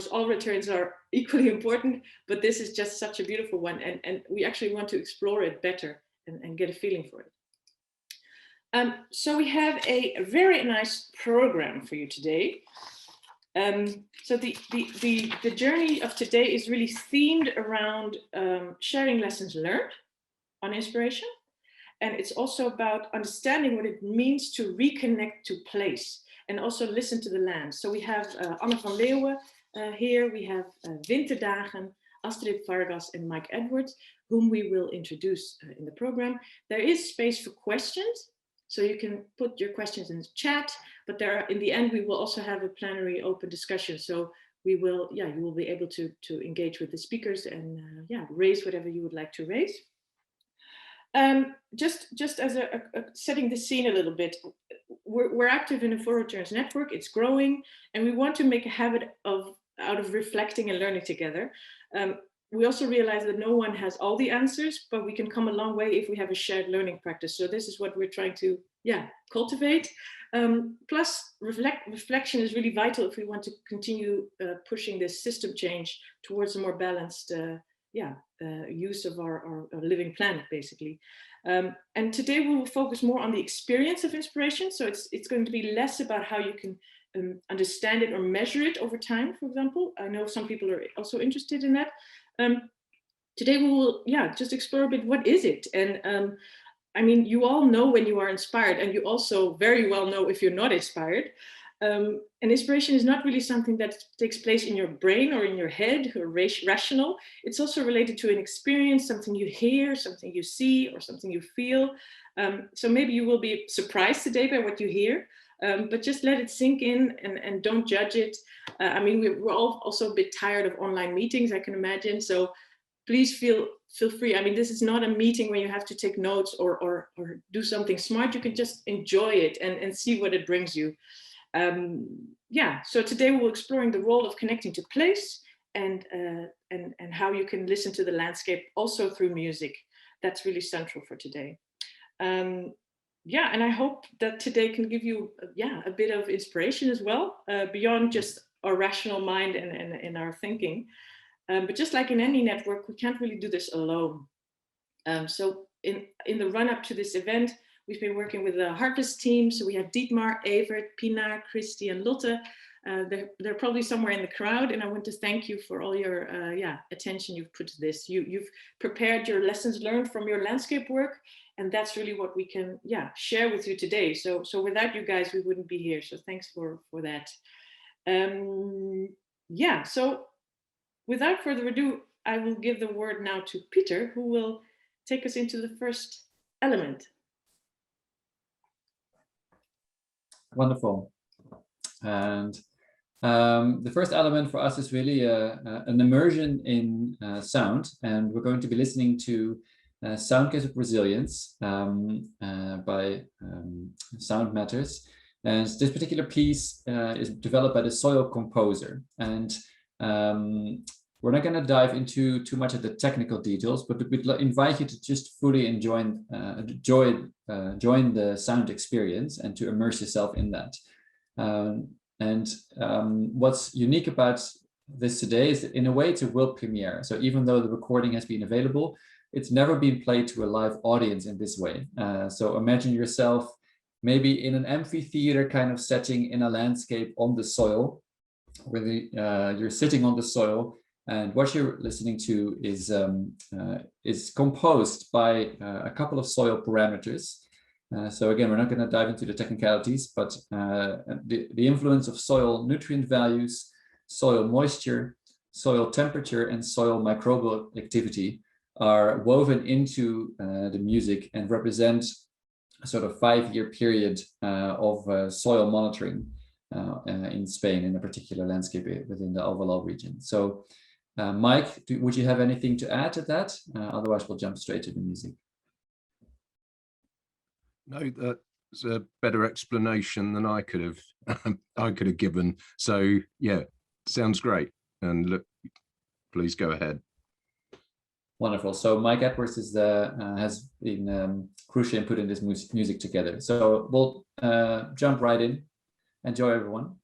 all returns are equally important, but this is just such a beautiful one, and we actually want to explore it better and get a feeling for it. So we have a very nice program for you today. So the journey of today is really themed around sharing lessons learned on inspiration. And it's also about understanding what it means to reconnect to place and also listen to the land. So we have Anne van Leeuwen here, we have Winterdagen, Astrid Vargas and Mike Edwards, whom we will introduce in the program. There is space for questions, so you can put your questions in the chat, but in the end, we will also have a plenary open discussion. So you will be able to engage with the speakers and raise whatever you would like to raise. Just as a setting the scene a little bit, we're active in a Full Returns network. It's growing, and we want to make a habit out of reflecting and learning together. We also realize that no one has all the answers, but we can come a long way if we have a shared learning practice. So this is what we're trying to cultivate. Plus, reflection is really vital if we want to continue pushing this system change towards a more balanced use of our living planet, basically. And today we will focus more on the experience of inspiration. So it's going to be less about how you can understand it or measure it over time, for example. I know some people are also interested in that. Today we will just explore a bit, what is it? And I mean, you all know when you are inspired, and you also very well know if you're not inspired. And inspiration is not really something that takes place in your brain or in your head or rational. It's also related to an experience, something you hear, something you see, or something you feel. So maybe you will be surprised today by what you hear, but just let it sink in and don't judge it. I mean, we're all also a bit tired of online meetings, I can imagine. So please feel free. I mean, this is not a meeting where you have to take notes or do something smart. You can just enjoy it and see what it brings you. So today we're exploring the role of connecting to place and how you can listen to the landscape also through music. That's really central for today. And I hope that today can give you a bit of inspiration as well, beyond just our rational mind and our thinking. But just like in any network, we can't really do this alone. So in the run up to this event, we've been working with the Harvest team. So we have Dietmar, Evert, Pina, Christy, and Lotte. They're probably somewhere in the crowd. And I want to thank you for all your attention you've put to this. You've prepared your lessons learned from your landscape work. And that's really what we can share with you today. So without you guys, we wouldn't be here. So thanks for that. So without further ado, I will give the word now to Peter, who will take us into the first element. Wonderful. And the first element for us is really an immersion in sound, and we're going to be listening to Soundscapes of Resilience by Sound Matters. And this particular piece is developed by the Soil Composer. And we're not going to dive into too much of the technical details, but we'd invite you to just fully join the sound experience and to immerse yourself in that. What's unique about this today is that in a way it's a world premiere. So even though the recording has been available, it's never been played to a live audience in this way. So imagine yourself maybe in an amphitheater kind of setting in a landscape on the soil, where you're sitting on the soil. And what you're listening to is composed by a couple of soil parameters. So again, we're not going to dive into the technicalities, but the influence of soil nutrient values, soil moisture, soil temperature, and soil microbial activity are woven into the music and represent a sort of 5-year period of soil monitoring in Spain, in a particular landscape within the Alvalal region. So Mike, would you have anything to add to that? Otherwise, we'll jump straight to the music. No, that's a better explanation than I could have given. So yeah, sounds great. And look, please go ahead. Wonderful. So Mike Edwards has been crucial in putting this music together. So we'll jump right in. Enjoy, everyone.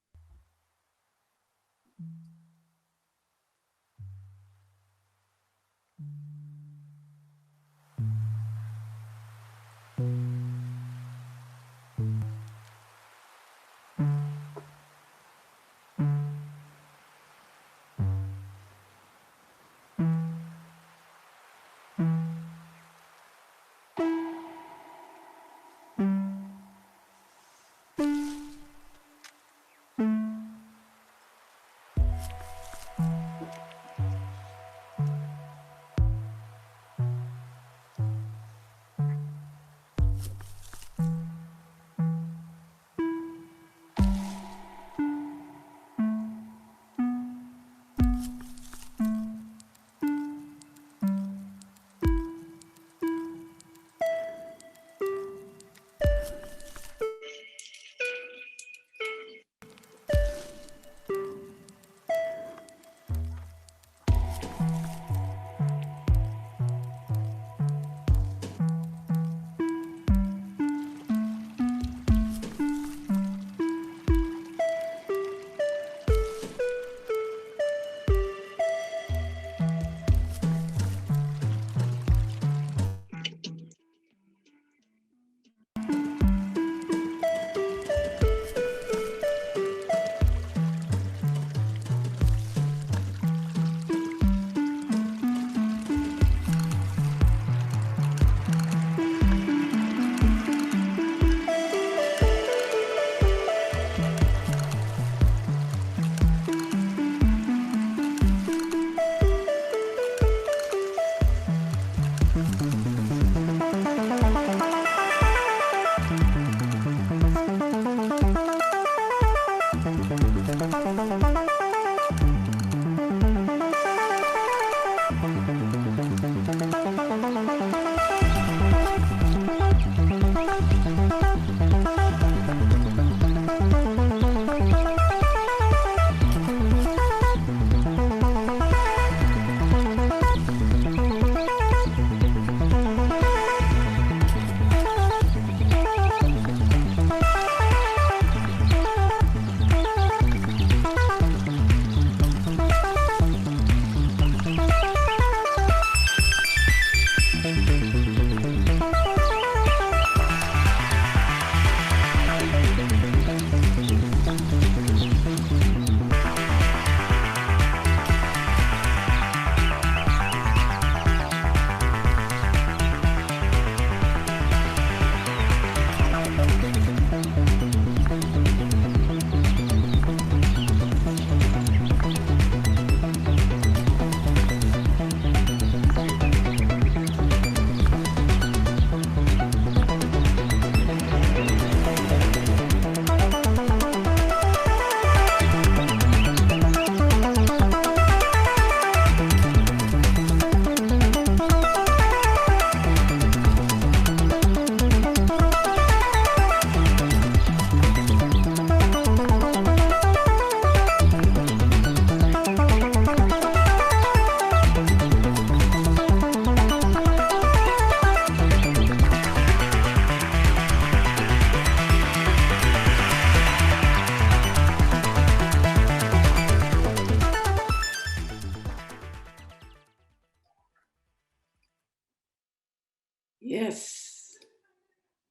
Yes.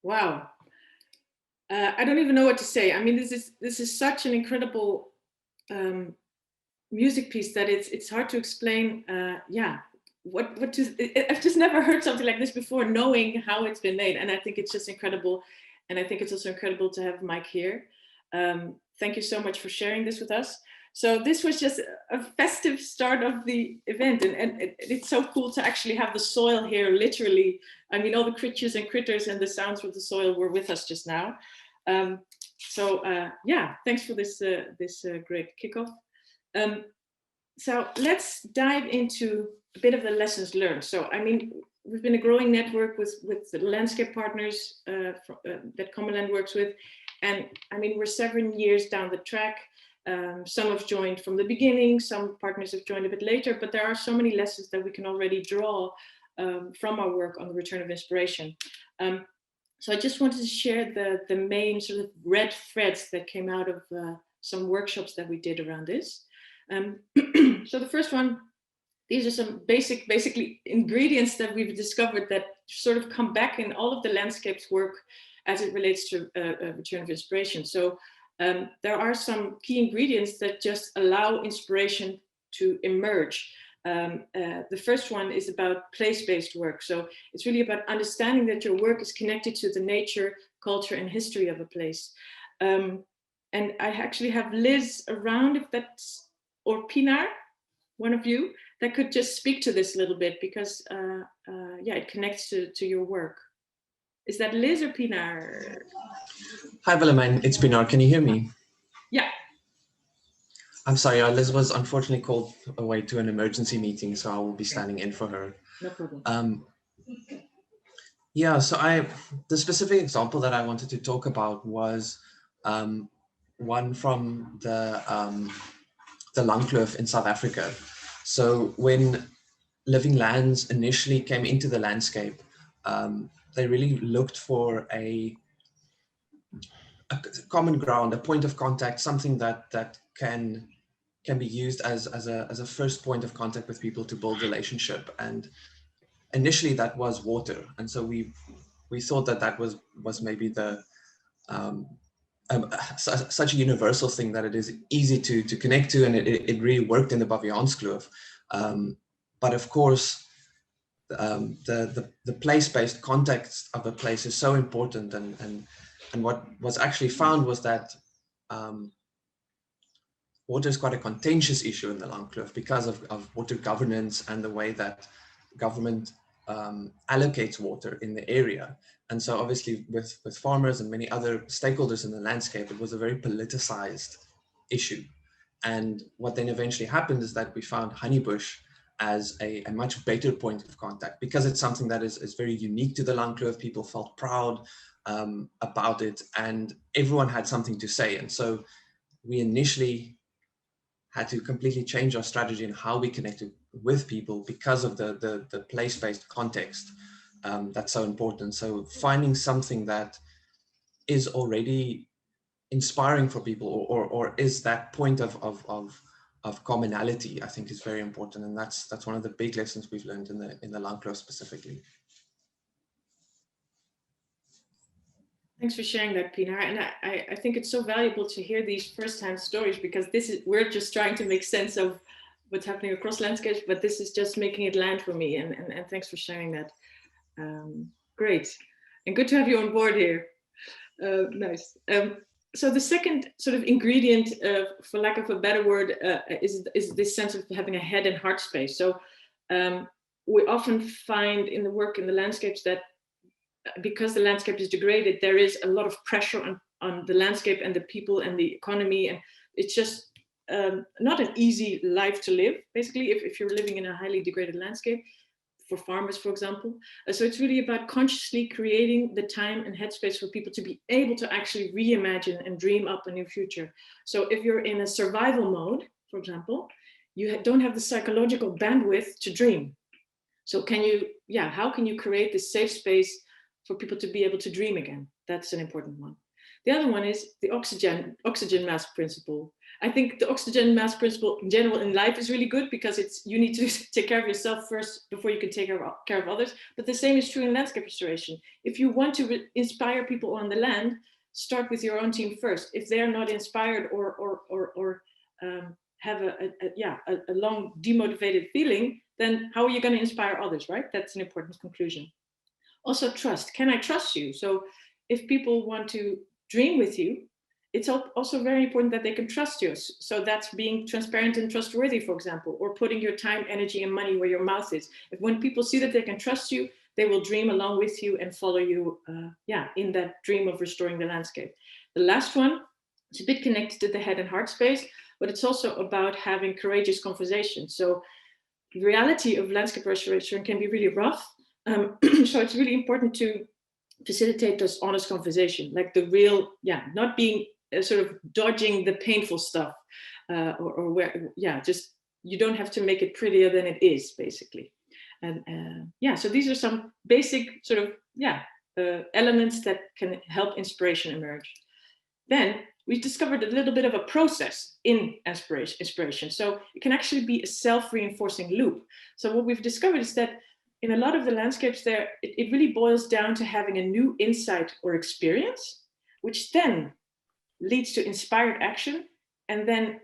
Wow. I don't even know what to say. I mean, this is such an incredible music piece that it's hard to explain. Yeah, what to. I've just never heard something like this before, knowing how it's been made, and I think it's just incredible. And I think it's also incredible to have Mike here. Thank you so much for sharing this with us. So this was just a festive start of the event, and it's so cool to actually have the soil here, literally. I mean, all the creatures and critters and the sounds of the soil were with us just now. Yeah, thanks for this great kickoff. So let's dive into a bit of the lessons learned. So, I mean, we've been a growing network with the landscape partners that Commonland works with. And I mean, we're 7 years down the track. Some have joined from the beginning, some partners have joined a bit later, but there are so many lessons that we can already draw from our work on the return of inspiration. So I just wanted to share the main sort of red threads that came out of some workshops that we did around this. So the first one, these are some basically ingredients that we've discovered that sort of come back in all of the landscapes work as it relates to return of inspiration. So there are some key ingredients that just allow inspiration to emerge. The first one is about place-based work. So it's really about understanding that your work is connected to the nature, culture, and history of a place. And I actually have Liz around, if that's, or Pinar, one of you, that could just speak to this a little bit, because yeah, it connects to your work. Is that Liz or Pinar? Hi, Willemijn, it's Pinar. Can you hear me? Yeah. I'm sorry, Liz was unfortunately called away to an emergency meeting, so I will be standing in for her. No problem. Yeah, so the specific example that I wanted to talk about was one from the Langkloof in South Africa. So when living lands initially came into the landscape, they really looked for a common ground, a point of contact, something that can be used as a first point of contact with people to build relationship. And initially that was water. And so we thought that was maybe the such a universal thing that it is easy to connect to, and it really worked in the Bodemzicht. But of course, the place-based context of a place is so important, and what was actually found was that water is quite a contentious issue in the Langkloof because of water governance and the way that government allocates water in the area. And so obviously with farmers and many other stakeholders in the landscape, it was a very politicized issue. And what then eventually happened is that we found honeybush as a much better point of contact, because it's something that is very unique to the Langkloof. People felt proud about it, and everyone had something to say. And so we initially had to completely change our strategy and how we connected with people because of the place-based context that's so important. So finding something that is already inspiring for people, or is that point of commonality, I think is very important. And that's one of the big lessons we've learned in the Langkloof specifically. Thanks for sharing that, Pinar. And I think it's so valuable to hear these first-hand stories, because we're just trying to make sense of what's happening across landscapes, but this is just making it land for me. And thanks for sharing that. Great. And good to have you on board here. Nice. So the second sort of ingredient, for lack of a better word, is this sense of having a head and heart space. So we often find in the work in the landscapes that because the landscape is degraded, there is a lot of pressure on the landscape and the people and the economy. And it's just not an easy life to live, basically, if you're living in a highly degraded landscape, for farmers, for example. So it's really about consciously creating the time and headspace for people to be able to actually reimagine and dream up a new future. So if you're in a survival mode, for example, you don't have the psychological bandwidth to dream. So how can you create this safe space for people to be able to dream again? That's an important one. The other one is the oxygen mask principle. I think the oxygen mask principle in general in life is really good, because you need to take care of yourself first before you can take care of others. But the same is true in landscape restoration. If you want to inspire people on the land, start with your own team first. If they're not inspired or have a long demotivated feeling, then how are you going to inspire others, right? That's an important conclusion. Also trust. Can I trust you? So if people want to dream with you, it's also very important that they can trust you. So that's being transparent and trustworthy, for example, or putting your time, energy, and money where your mouth is. When people see that they can trust you, they will dream along with you and follow you in that dream of restoring the landscape. The last one is a bit connected to the head and heart space, but it's also about having courageous conversations. So the reality of landscape restoration can be really rough. So it's really important to facilitate those honest conversations, like the real, not being sort of dodging the painful stuff, just you don't have to make it prettier than it is, basically. And so these are some basic sort of elements that can help inspiration emerge. Then we discovered a little bit of a process in inspiration. So it can actually be a self-reinforcing loop. So what we've discovered is that in a lot of the landscapes there, it really boils down to having a new insight or experience, which then leads to inspired action. And then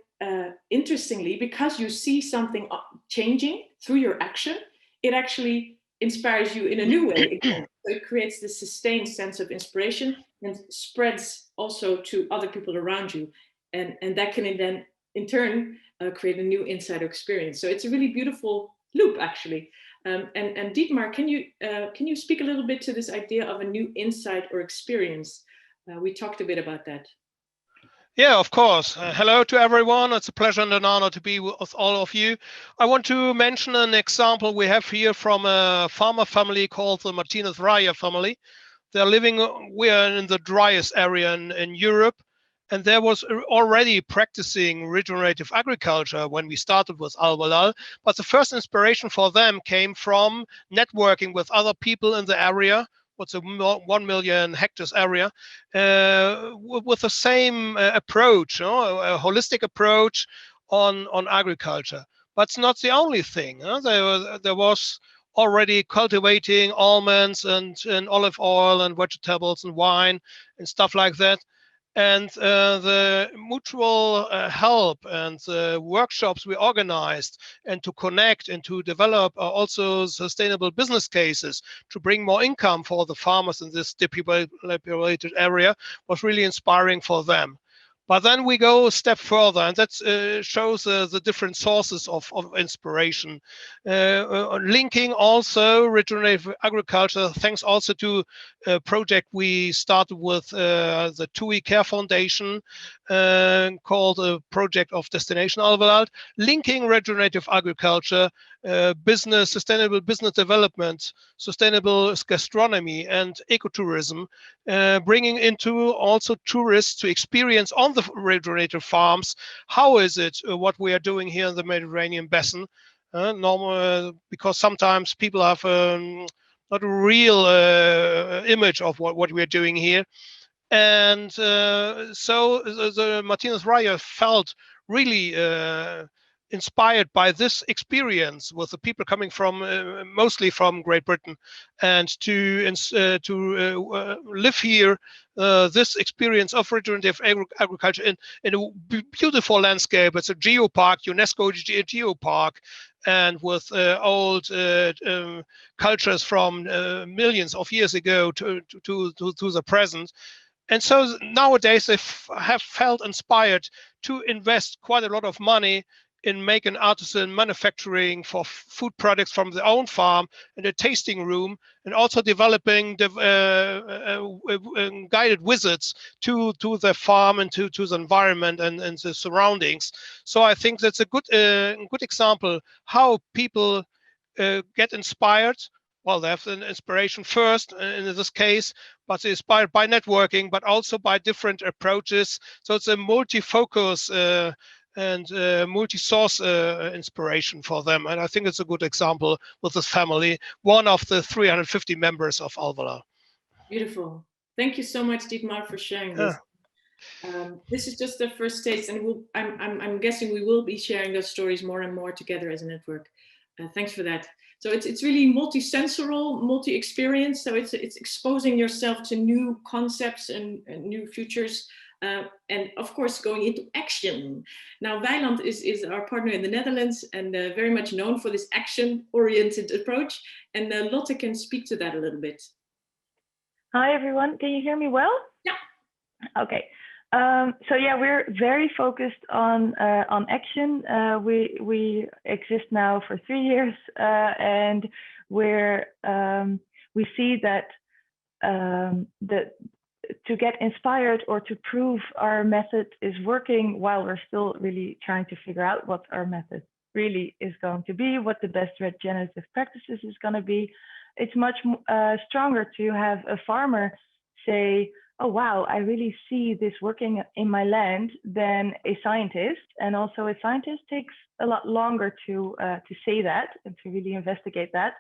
interestingly, because you see something changing, through your action, it actually inspires you in a new way again. So it creates this sustained sense of inspiration and spreads also to other people around you. And that can then, in turn, create a new insider experience. So it's a really beautiful loop, actually. And Dietmar, can you speak a little bit to this idea of a new insight or experience? We talked a bit about that. Yeah, of course. Hello to everyone. It's a pleasure and an honor to be with all of you. I want to mention an example we have here from a farmer family called the Martinez-Raya family. They're living, we are in the driest area in Europe, and there was already practicing regenerative agriculture when we started with Albalal. But the first inspiration for them came from networking with other people in the area. What's a 1 million hectares area, with the same approach, a holistic approach on agriculture. But it's not the only thing. There was already cultivating almonds and olive oil and vegetables and wine and stuff like that. And the mutual help and the workshops we organized, and to connect and to develop also sustainable business cases to bring more income for the farmers in this depopulated area, was really inspiring for them. But then we go a step further, and that shows the different sources of inspiration. Linking also regenerative agriculture, thanks also to a project we started with the TUI Care Foundation, called a project of Destination Albalal, linking regenerative agriculture, business, sustainable business development, sustainable gastronomy, and ecotourism, bringing into also tourists to experience on the regenerative farms. How is it what we are doing here in the Mediterranean basin? Because sometimes people have not a real image of what we are doing here. And so the Martinez-Raya felt really inspired by this experience with the people coming from mostly from Great Britain, and to live here this experience of regenerative agriculture in a beautiful landscape. It's a geopark, UNESCO geopark, and with old cultures from millions of years ago to the present. And so nowadays they have felt inspired to invest quite a lot of money in making artisan manufacturing for food products from their own farm, and a tasting room, and also developing guided visits to the farm and to the environment and the surroundings. So I think that's a good example how people get inspired. Well, they have an inspiration first in this case, but they're inspired by networking, but also by different approaches. So it's a multi-focus and multi-source inspiration for them. And I think it's a good example with this family, one of the 350 members of Albalal. Beautiful. Thank you so much, Dietmar, for sharing this. This is just the first taste, and I'm guessing we will be sharing those stories more and more together as a network. Thanks for that. So it's really multi-sensorial, multi-experience. So it's exposing yourself to new concepts and new futures. And of course, going into action. Now, Weiland is our partner in the Netherlands, and very much known for this action-oriented approach. And Lotte can speak to that a little bit. Hi, everyone. Can you hear me well? Yeah. Okay. So yeah, we're very focused on action. We exist now for 3 years, and we see that to get inspired or to prove our method is working, while we're still really trying to figure out what our method really is going to be, what the best regenerative practices is going to be. It's much stronger to have a farmer say, oh, wow, I really see this working in my land, than a scientist. And also a scientist takes a lot longer to say that and to really investigate that.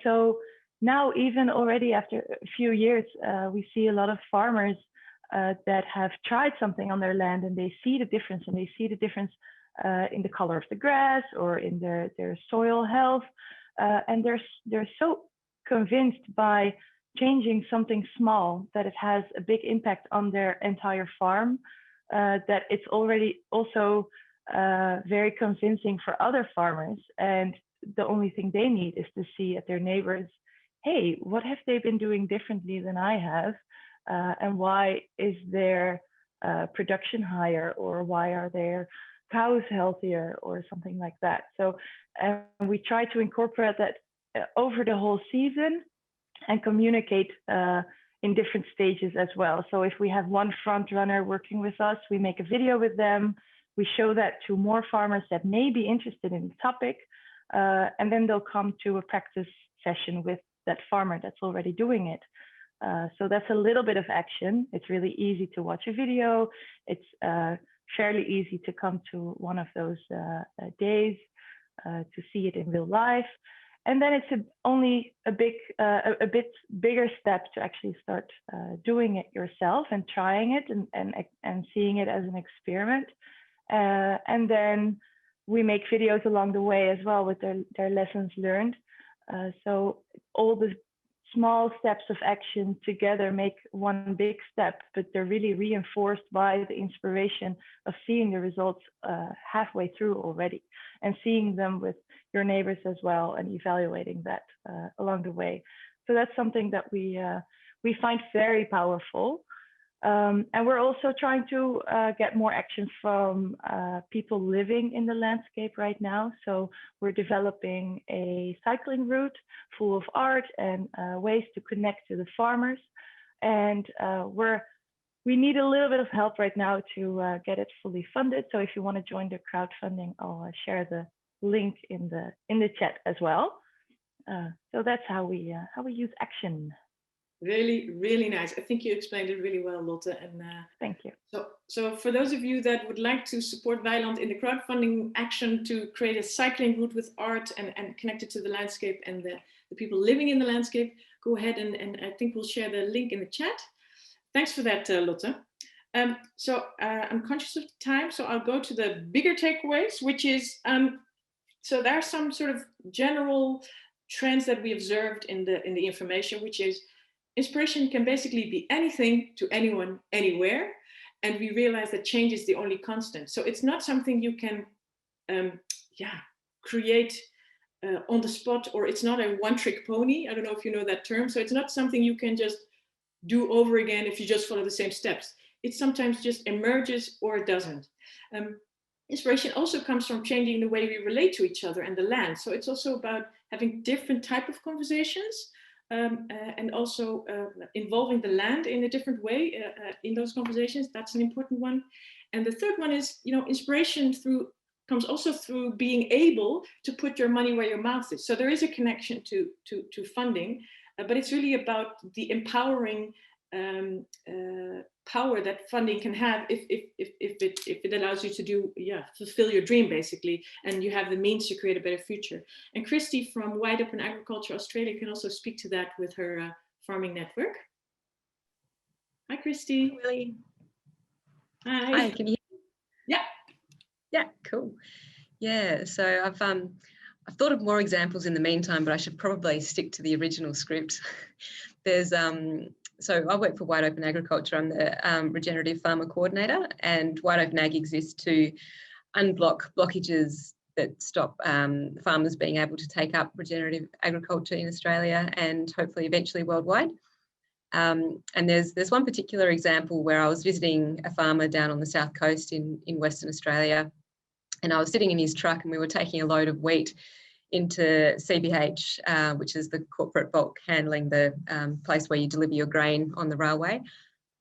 So now, even already after a few years, we see a lot of farmers that have tried something on their land, and they see the difference, and they see the difference in the color of the grass or in their soil health. And they're so convinced by changing something small that it has a big impact on their entire farm, that it's already also very convincing for other farmers. And the only thing they need is to see at their neighbors, hey, what have they been doing differently than I have? And why is their production higher, or why are their cows healthier, or something like that? So we try to incorporate that over the whole season and communicate in different stages as well. So if we have one front runner working with us, we make a video with them. We show that to more farmers that may be interested in the topic, and then they'll come to a practice session with that farmer that's already doing it. So that's a little bit of action. It's really easy to watch a video. It's fairly easy to come to one of those days to see it in real life. And then it's only a bit bigger step to actually start doing it yourself and trying it and seeing it as an experiment. And then we make videos along the way as well with their lessons learned. So all the small steps of action together make one big step, but they're really reinforced by the inspiration of seeing the results halfway through already, and seeing them with your neighbors as well, and evaluating that along the way. So that's something that we find very powerful. And we're also trying to get more action from people living in the landscape right now. So we're developing a cycling route full of art and ways to connect to the farmers. And we need a little bit of help right now to get it fully funded. So if you want to join the crowdfunding, I'll share the link in the chat as well. So that's how we use action. Really, really nice. I think you explained it really well, Lotte. And thank you. So for those of you that would like to support Weiland in the crowdfunding action to create a cycling route with art and connect it to the landscape and the people living in the landscape, go ahead and I think we'll share the link in the chat. Thanks for that, Lotte. So I'm conscious of time, so I'll go to the bigger takeaways, which is, so there are some sort of general trends that we observed in the information, which is inspiration can basically be anything to anyone, anywhere. And we realize that change is the only constant. So it's not something you can create on the spot, or it's not a one-trick pony. I don't know if you know that term. So it's not something you can just do over again if you just follow the same steps. It sometimes just emerges or it doesn't. Inspiration also comes from changing the way we relate to each other and the land. So it's also about having different type of conversations, and also involving the land in a different way in those conversations. That's an important one. And the third one is, inspiration comes also through being able to put your money where your mouth is. So there is a connection to funding, but it's really about the empowering power that funding can have if it allows you to fulfill your dream, basically, and you have the means to create a better future. And Christy from Wide Open Agriculture Australia can also speak to that with her farming network. Hi, Christy. Hi, Willie. Hi. Can you hear me? Yeah, cool. Yeah, so I've thought of more examples in the meantime, but I should probably stick to the original script. There's so I work for Wide Open Agriculture. I'm the regenerative farmer coordinator, and Wide Open Ag exists to unblock blockages that stop farmers being able to take up regenerative agriculture in Australia and hopefully eventually worldwide. And there's one particular example where I was visiting a farmer down on the south coast in Western Australia, and I was sitting in his truck and we were taking a load of wheat into CBH, which is the corporate bulk handling, the place where you deliver your grain on the railway.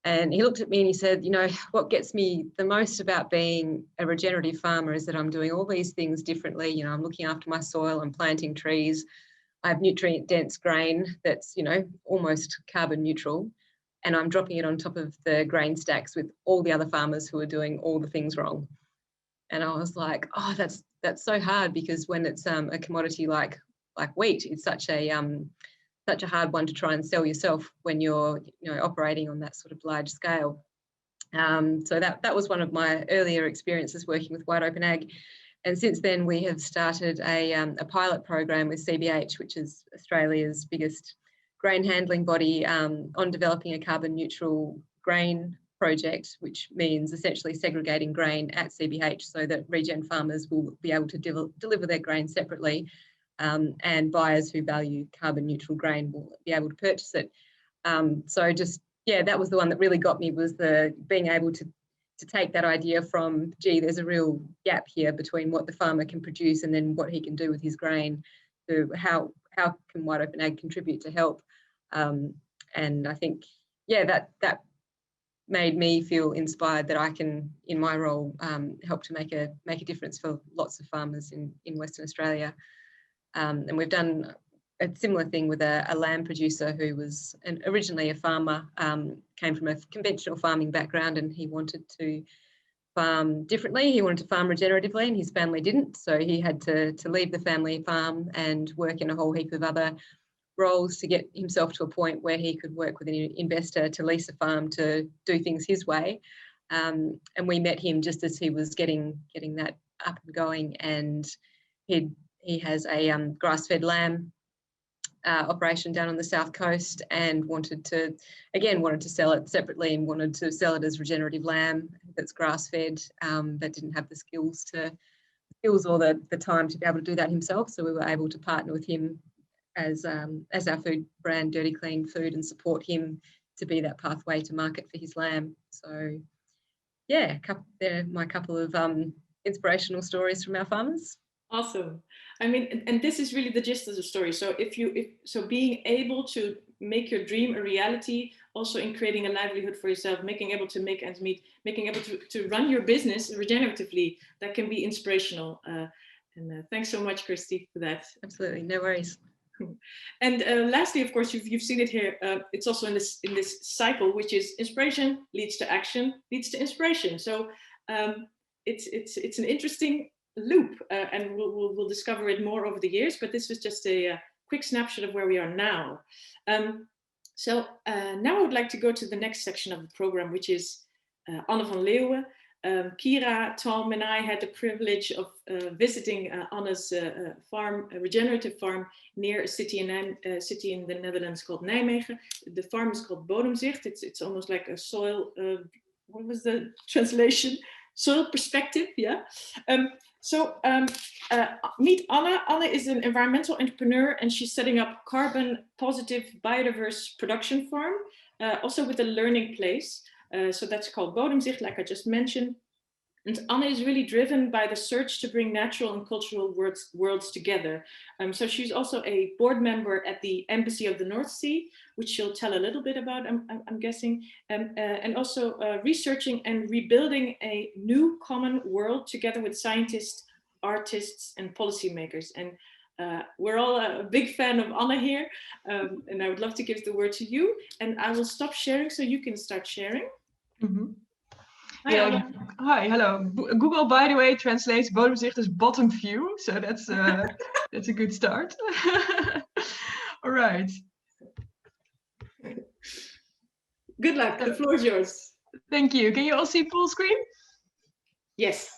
And he looked at me and he said, what gets me the most about being a regenerative farmer is that I'm doing all these things differently. I'm looking after my soil, I'm planting trees, I have nutrient dense grain that's, almost carbon neutral, and I'm dropping it on top of the grain stacks with all the other farmers who are doing all the things wrong. And I was like, oh, that's so hard, because when it's a commodity like wheat, it's such a hard one to try and sell yourself when you're operating on that sort of large scale. So that was one of my earlier experiences working with Wide Open Ag. And since then, we have started a pilot program with CBH, which is Australia's biggest grain handling body, on developing a carbon neutral grain project, which means essentially segregating grain at CBH so that regen farmers will be able to deliver their grain separately and buyers who value carbon neutral grain will be able to purchase it. So just, yeah, that was the one that really got me, was the being able to take that idea from, gee, there's a real gap here between what the farmer can produce and then what he can do with his grain, to how can Wide Open Ag contribute to help. And I think, yeah, that made me feel inspired that I can, in my role, help to make a difference for lots of farmers in Western Australia. And we've done a similar thing with a lamb producer who was originally a farmer, came from a conventional farming background, and he wanted to farm differently. He wanted to farm regeneratively, and his family didn't. So he had to leave the family farm and work in a whole heap of other roles to get himself to a point where he could work with an investor to lease a farm to do things his way. And we met him just as he was getting that up and going, and he has a grass-fed lamb operation down on the south coast, and wanted to sell it separately, and wanted to sell it as regenerative lamb that's grass-fed, but didn't have the skills or the time to be able to do that himself. So we were able to partner with him as our food brand, Dirty Clean Food, and support him to be that pathway to market for his lamb. So yeah, they're my couple of inspirational stories from our farmers. Awesome. I mean, and this is really the gist of the story. So so being able to make your dream a reality, also in creating a livelihood for yourself, making able to make ends meet, making able to run your business regeneratively, that can be inspirational. And thanks so much, Christy, for that. Absolutely, no worries. And lastly, of course, you've seen it here. It's also in this cycle, which is inspiration leads to action, leads to inspiration. So it's an interesting loop, and we'll discover it more over the years. But this was just a quick snapshot of where we are now. So now I would like to go to the next section of the program, which is Anne van Leeuwen. Kira, Tom, and I had the privilege of visiting Anne's farm, a regenerative farm near a city in the Netherlands called Nijmegen. The farm is called Bodemzicht. It's almost like a soil. What was the translation? Soil perspective, yeah. Meet Anne. Anne is an environmental entrepreneur, and she's setting up carbon positive biodiverse production farm, also with a learning place. So that's called Bodemzicht, like I just mentioned. And Anne is really driven by the search to bring natural and cultural worlds together. So she's also a board member at the Embassy of the North Sea, which she'll tell a little bit about, I'm guessing, and also researching and rebuilding a new common world together with scientists, artists, and policymakers. And we're all a big fan of Anne here, and I would love to give the word to you. And I will stop sharing so you can start sharing. Mm-hmm. Hi, yeah. Hi, hello. Google, by the way, translates Bodemzicht as bottom view, so that's a good start. All right. Good luck. The floor is yours. Thank you. Can you all see full screen? Yes.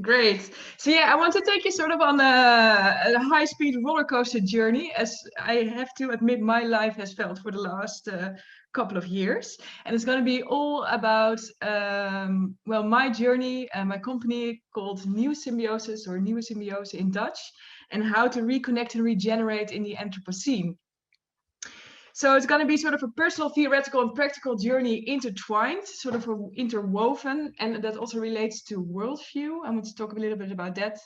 Great. So yeah, I want to take you sort of on a high-speed roller coaster journey, as I have to admit my life has felt for the last couple of years. And it's going to be all about, well, my journey and my company called New Symbiosis, or Nieuwe Symbiose in Dutch, and how to reconnect and regenerate in the Anthropocene. So it's going to be sort of a personal, theoretical, and practical journey intertwined, sort of interwoven, and that also relates to worldview. I want to talk a little bit about that,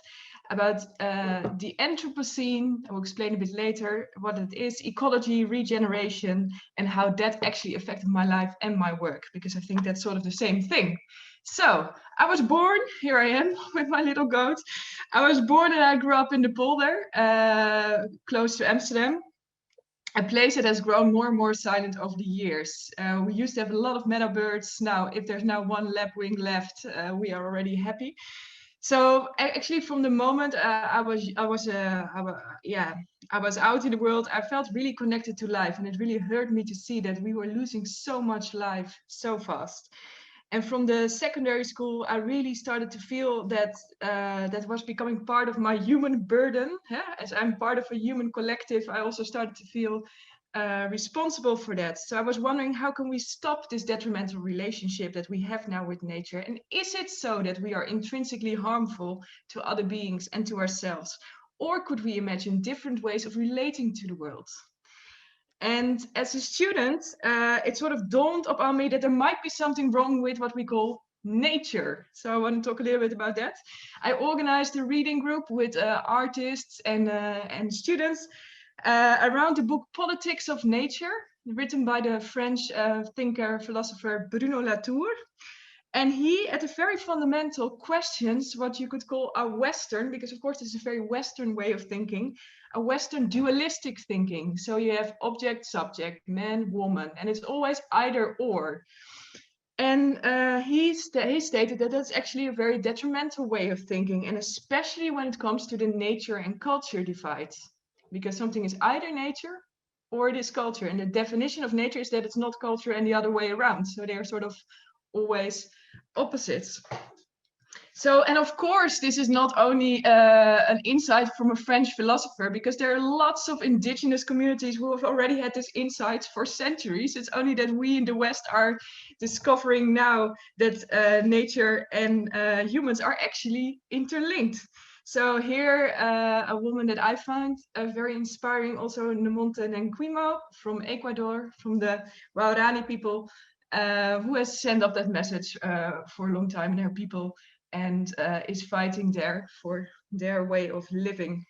about the Anthropocene. I will explain a bit later what it is, ecology, regeneration, and how that actually affected my life and my work, because I think that's sort of the same thing. So I was born, here I am with my little goat. I was born and I grew up in the polder, close to Amsterdam. A place that has grown more and more silent over the years. We used to have a lot of meadowbirds. Now, if there's now one lapwing left, we are already happy. So actually, from the moment I was out in the world, I felt really connected to life, and it really hurt me to see that we were losing so much life so fast. And from the secondary school, I really started to feel that that was becoming part of my human burden. Yeah? As I'm part of a human collective, I also started to feel responsible for that. So I was wondering, how can we stop this detrimental relationship that we have now with nature? And is it so that we are intrinsically harmful to other beings and to ourselves? Or could we imagine different ways of relating to the world? And as a student, it sort of dawned upon me that there might be something wrong with what we call nature. So I want to talk a little bit about that. I organized a reading group with artists and students around the book Politics of Nature, written by the French thinker, philosopher Bruno Latour. And he, at a very fundamental, questions what you could call a Western, because of course this is a very Western way of thinking, a Western dualistic thinking. So you have object, subject, man, woman, and it's always either or. And he stated that that's actually a very detrimental way of thinking, and especially when it comes to the nature and culture divide, because something is either nature or it is culture. And the definition of nature is that it's not culture and the other way around. So they're sort of always opposites. So, and of course, this is not only an insight from a French philosopher, because there are lots of indigenous communities who have already had this insight for centuries. It's only that we in the West are discovering now that nature and humans are actually interlinked. So here, a woman that I found very inspiring, also Nemonte Nenquimo from Ecuador, from the Waorani people, who has sent up that message for a long time in her people, and is fighting there for their way of living.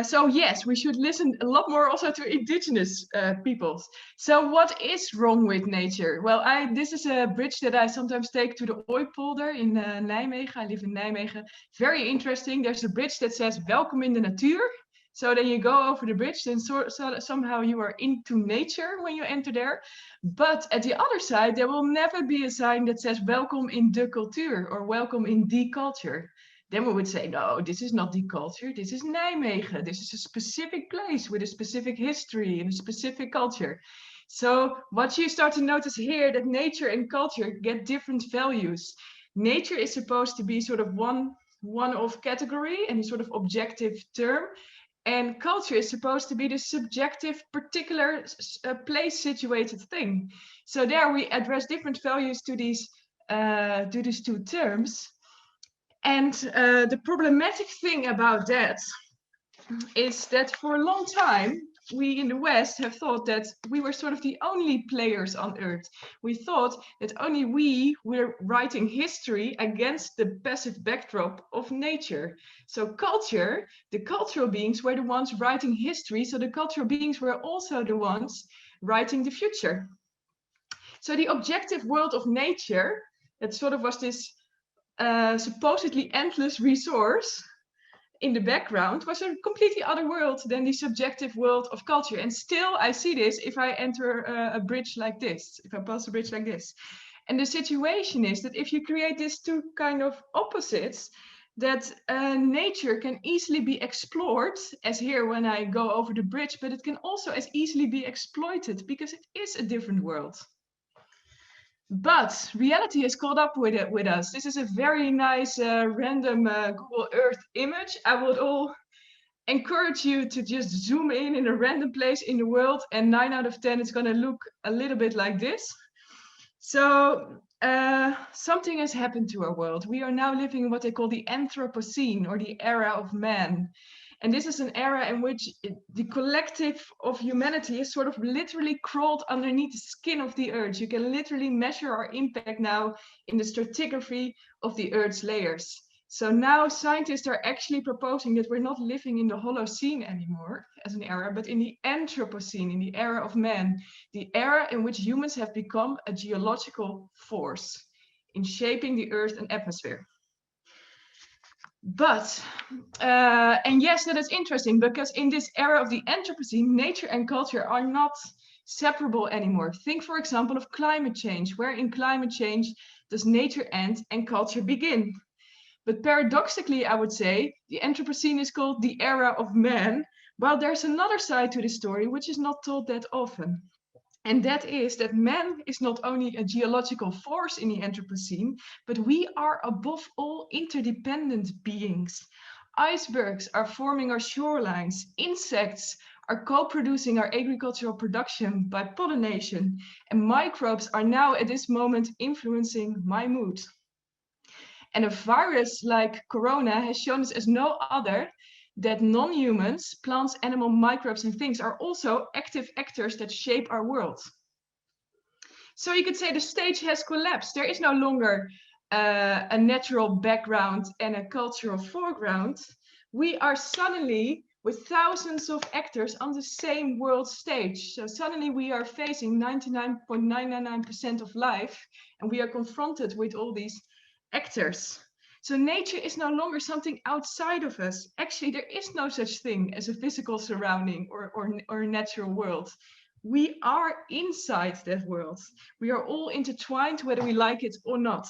So yes, we should listen a lot more also to indigenous peoples. So what is wrong with nature? Well, this is a bridge that I sometimes take to the Ooipolder in Nijmegen. I live in Nijmegen. Very interesting. There's a bridge that says "Welkom in de natuur." So then you go over the bridge, and so somehow you are into nature when you enter there. But at the other side, there will never be a sign that says "Welkom in de cultuur" or "Welcome in the culture." Then we would say, no, this is not the culture. This is Nijmegen. This is a specific place with a specific history and a specific culture. So what you start to notice here, that nature and culture get different values. Nature is supposed to be sort of one-off category and a sort of objective term. And culture is supposed to be the subjective, particular place-situated thing. So there we address different values to these two terms. And the problematic thing about that is that for a long time, we in the West have thought that we were sort of the only players on Earth. We thought that only we were writing history against the passive backdrop of nature. So culture, the cultural beings were the ones writing history, so the cultural beings were also the ones writing the future. So the objective world of nature, that sort of was this supposedly endless resource in the background, was a completely other world than the subjective world of culture. And still I see this if I enter a bridge like this, if I pass a bridge like this. And the situation is that if you create these two kind of opposites, that nature can easily be explored, as here when I go over the bridge, but it can also as easily be exploited because it is a different world. But reality has caught up with us. This is a very nice random Google Earth image. I would all encourage you to just zoom in a random place in the world, and 9 out of 10 it's going to look a little bit like this. So something has happened to our world. We are now living in what they call the Anthropocene, or the era of man. And this is an era in which the collective of humanity is sort of literally crawled underneath the skin of the earth. You can literally measure our impact now in the stratigraphy of the earth's layers. So now scientists are actually proposing that we're not living in the Holocene anymore as an era, but in the Anthropocene, in the era of man, the era in which humans have become a geological force in shaping the earth and atmosphere. But, and yes, that is interesting, because in this era of the Anthropocene, nature and culture are not separable anymore. Think, for example, of climate change, where in climate change does nature end and culture begin? But paradoxically, I would say, the Anthropocene is called the era of man, while there's another side to the story which is not told that often. And that is that man is not only a geological force in the Anthropocene, but we are above all interdependent beings. Icebergs are forming our shorelines. Insects are co-producing our agricultural production by pollination. And microbes are now at this moment influencing my mood. And a virus like Corona has shown us as no other that non-humans, plants, animal, microbes, and things are also active actors that shape our world. So you could say the stage has collapsed. There is no longer a natural background and a cultural foreground. We are suddenly with thousands of actors on the same world stage. So suddenly we are facing 99.999% of life, and we are confronted with all these actors. So nature is no longer something outside of us. Actually, there is no such thing as a physical surrounding or a natural world. We are inside that world. We are all intertwined, whether we like it or not.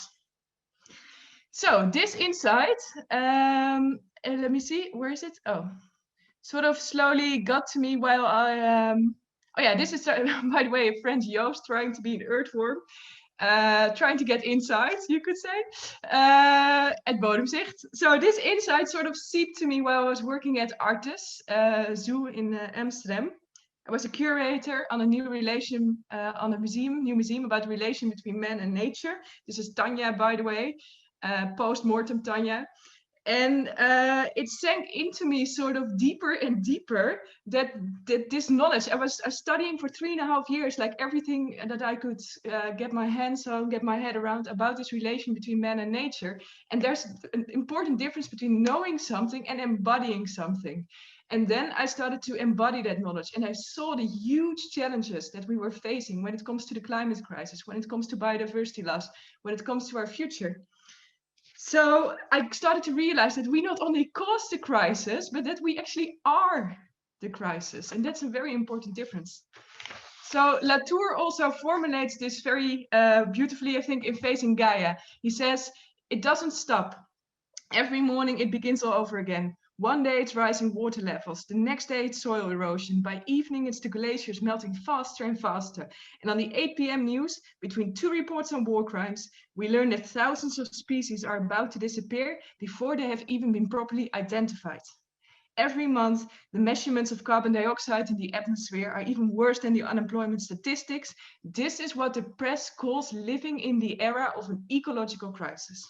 So this insight, let me see, where is it? Oh, sort of slowly got to me while I, oh yeah, this is, by the way, a friend Joost trying to be an earthworm. Trying to get insights, you could say, at Bodemzicht. So this insight sort of seeped to me while I was working at Artis Zoo in Amsterdam. I was a curator on a new museum about the relation between man and nature. This is Tanya, by the way, post-mortem Tanya. And it sank into me sort of deeper and deeper that this knowledge, I was studying for 3.5 years, like everything that I could get my hands on, get my head around about this relation between man and nature. And there's an important difference between knowing something and embodying something. And then I started to embody that knowledge, and I saw the huge challenges that we were facing when it comes to the climate crisis, when it comes to biodiversity loss, when it comes to our future. So I started to realize that we not only cause the crisis, but that we actually are the crisis. And that's a very important difference. So Latour also formulates this very beautifully, I think, in Facing Gaia. He says, it doesn't stop. Every morning it begins all over again. One day it's rising water levels, the next day it's soil erosion, by evening it's the glaciers melting faster and faster. And on the 8 p.m. news, between 2 reports on war crimes, we learn that thousands of species are about to disappear before they have even been properly identified. Every month, the measurements of carbon dioxide in the atmosphere are even worse than the unemployment statistics. This is what the press calls living in the era of an ecological crisis.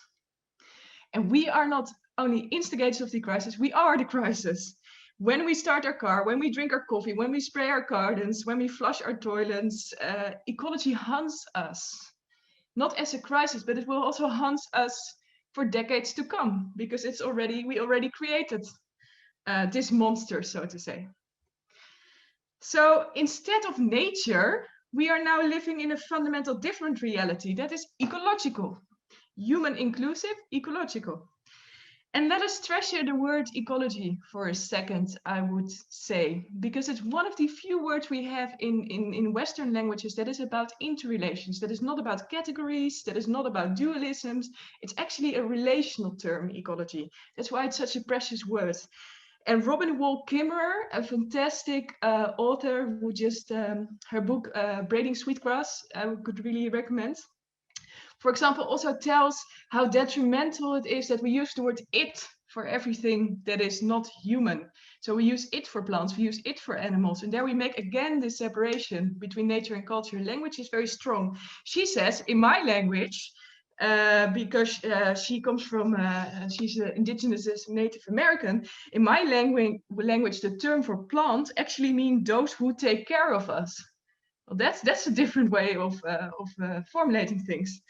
And we are not only instigators of the crisis, we are the crisis. When we start our car, when we drink our coffee, when we spray our gardens, when we flush our toilets, ecology hunts us. Not as a crisis, but it will also hunt us for decades to come, because we already created this monster, so to say. So instead of nature, we are now living in a fundamental different reality that is ecological. Human inclusive, ecological. And let us treasure the word ecology for a second, I would say, because it's one of the few words we have in Western languages that is about interrelations, that is not about categories, that is not about dualisms. It's actually a relational term, ecology. That's why it's such a precious word. And Robin Wall Kimmerer, a fantastic author who just, her book, Braiding Sweetgrass, I could really recommend. For example, also tells how detrimental it is that we use the word it for everything that is not human. So we use it for plants, we use it for animals. And there we make again this separation between nature and culture. Language is very strong. She says, in my language, because she comes from, she's indigenous as Native American. In my language, the term for plant actually means those who take care of us. Well, that's a different way of formulating things.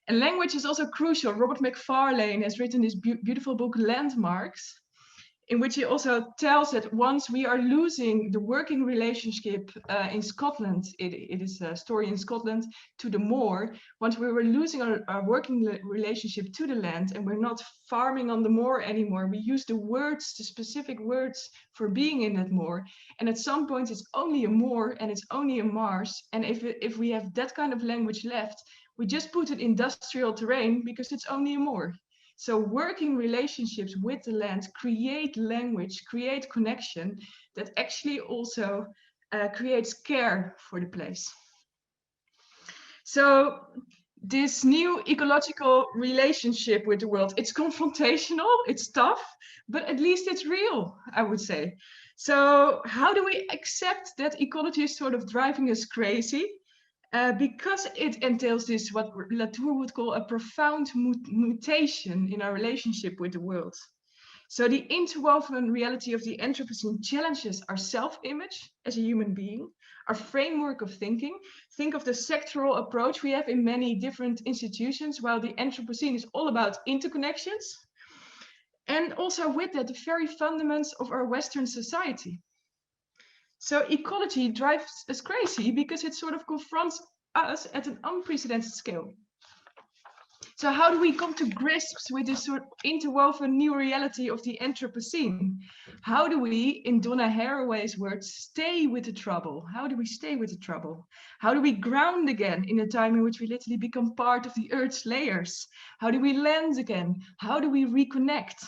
And language is also crucial. Robert McFarlane has written this beautiful book, Landmarks, in which he also tells that once we are losing the working relationship in Scotland, it is a story in Scotland, to the moor, once we were losing our working relationship to the land and we're not farming on the moor anymore, we use the words, the specific words for being in that moor. And at some point it's only a moor and it's only a marsh. And if we have that kind of language left, we just put it in industrial terrain because it's only a moor. So working relationships with the land create language, create connection that actually also creates care for the place. So this new ecological relationship with the world, it's confrontational, it's tough, but at least it's real, I would say. So how do we accept that ecology is sort of driving us crazy? Because it entails this, what Latour would call a profound mutation in our relationship with the world. So the interwoven reality of the Anthropocene challenges our self-image as a human being, our framework of thinking. Think of the sectoral approach we have in many different institutions, while the Anthropocene is all about interconnections. And also with that, the very fundaments of our Western society. So ecology drives us crazy because it sort of confronts us at an unprecedented scale. So how do we come to grips with this sort of interwoven new reality of the Anthropocene? How do we, in Donna Haraway's words, stay with the trouble? How do we stay with the trouble? How do we ground again in a time in which we literally become part of the Earth's layers? How do we land again? How do we reconnect?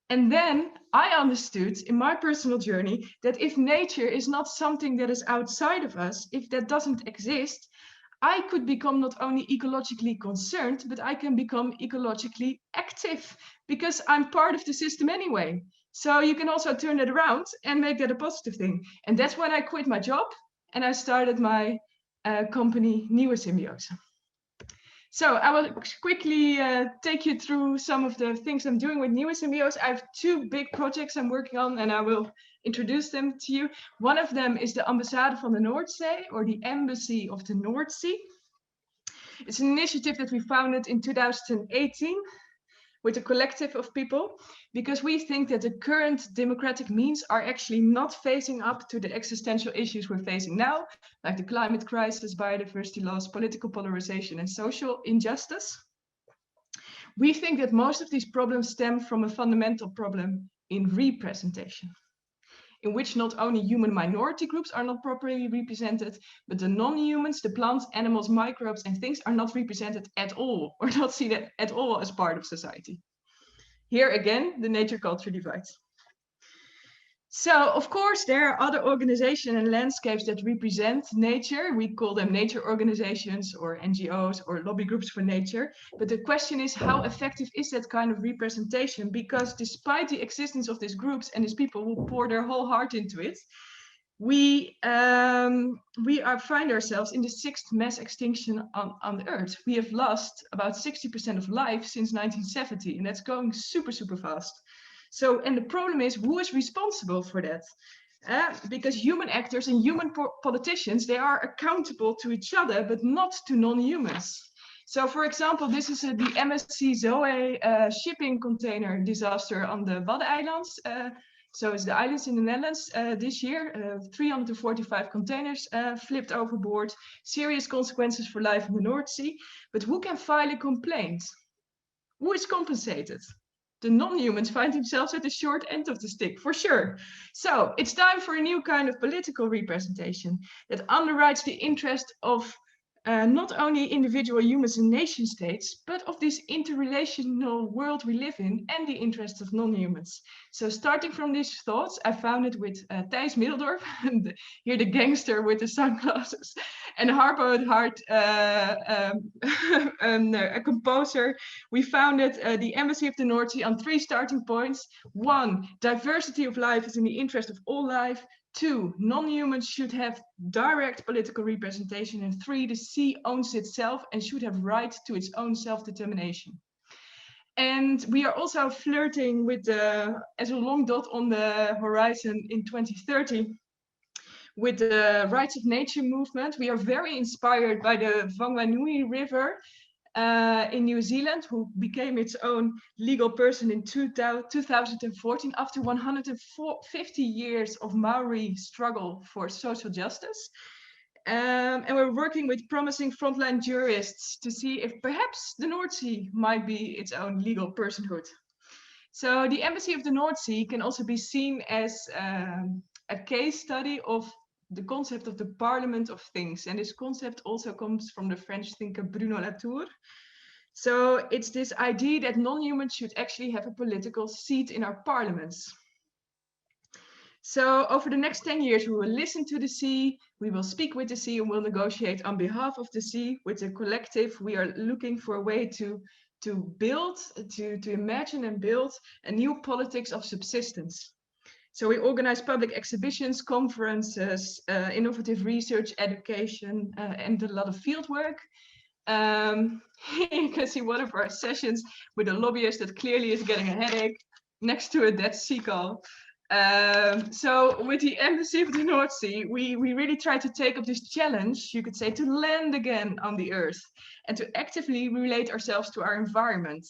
And then I understood in my personal journey that if nature is not something that is outside of us, if that doesn't exist, I could become not only ecologically concerned, but I can become ecologically active because I'm part of the system anyway. So you can also turn it around and make that a positive thing. And that's when I quit my job and I started my company, Nieuwe Symbiose. So I will quickly take you through some of the things I'm doing with Nieuwe Symbiose. I have two big projects I'm working on and I will introduce them to you. One of them is the Ambassade van de Noordzee, or the Embassy of the North Sea. It's an initiative that we founded in 2018 with a collective of people, because we think that the current democratic means are actually not facing up to the existential issues we're facing now, like the climate crisis, biodiversity loss, political polarization, and social injustice. We think that most of these problems stem from a fundamental problem in representation, in which not only human minority groups are not properly represented, but the non-humans, the plants, animals, microbes, and things are not represented at all, or not seen at all as part of society. Here again, the nature-culture divide. So, of course, there are other organizations and landscapes that represent nature. We call them nature organizations or NGOs or lobby groups for nature. But the question is, how effective is that kind of representation? Because despite the existence of these groups and these people who pour their whole heart into it, we find ourselves in the 6th mass extinction on the Earth. We have lost about 60% of life since 1970, and that's going super, super fast. So, and the problem is, who is responsible for that? Because human actors and human politicians, they are accountable to each other, but not to non-humans. So, for example, this is the MSC Zoe shipping container disaster on the Waddeneilands. So it's the islands in the Netherlands this year, 345 containers flipped overboard, serious consequences for life in the North Sea. But who can file a complaint? Who is compensated? The non-humans find themselves at the short end of the stick, for sure. So it's time for a new kind of political representation that underwrites the interest of not only individual humans and nation states, but of this interrelational world we live in and the interests of non-humans. So starting from these thoughts, I founded with Thijs Middeldorf, here the gangster with the sunglasses, and Harpo at Heart, a composer. We founded the Embassy of the North Sea on 3 starting points. 1, diversity of life is in the interest of all life. 2, non-humans should have direct political representation. And 3, the sea owns itself and should have right to its own self-determination. And we are also flirting with as a long dot on the horizon in 2030, with the Rights of Nature movement. We are very inspired by the Whanganui River in New Zealand, who became its own legal person in 2014 after 150 years of Maori struggle for social justice. And we're working with promising frontline jurists to see if perhaps the North Sea might be its own legal personhood. So the Embassy of the North Sea can also be seen as a case study of the concept of the Parliament of Things. And this concept also comes from the French thinker Bruno Latour. So it's this idea that non-humans should actually have a political seat in our parliaments. So over the next 10 years, we will listen to the sea, we will speak with the sea, and we'll negotiate on behalf of the sea. With the collective, we are looking for a way to build, to imagine and build a new politics of subsistence. So we organize public exhibitions, conferences, innovative research, education, and a lot of field work. You can see one of our sessions with a lobbyist that clearly is getting a headache. next to a dead seagull. So with the Embassy of the North Sea, we really try to take up this challenge, you could say, to land again on the earth and to actively relate ourselves to our environment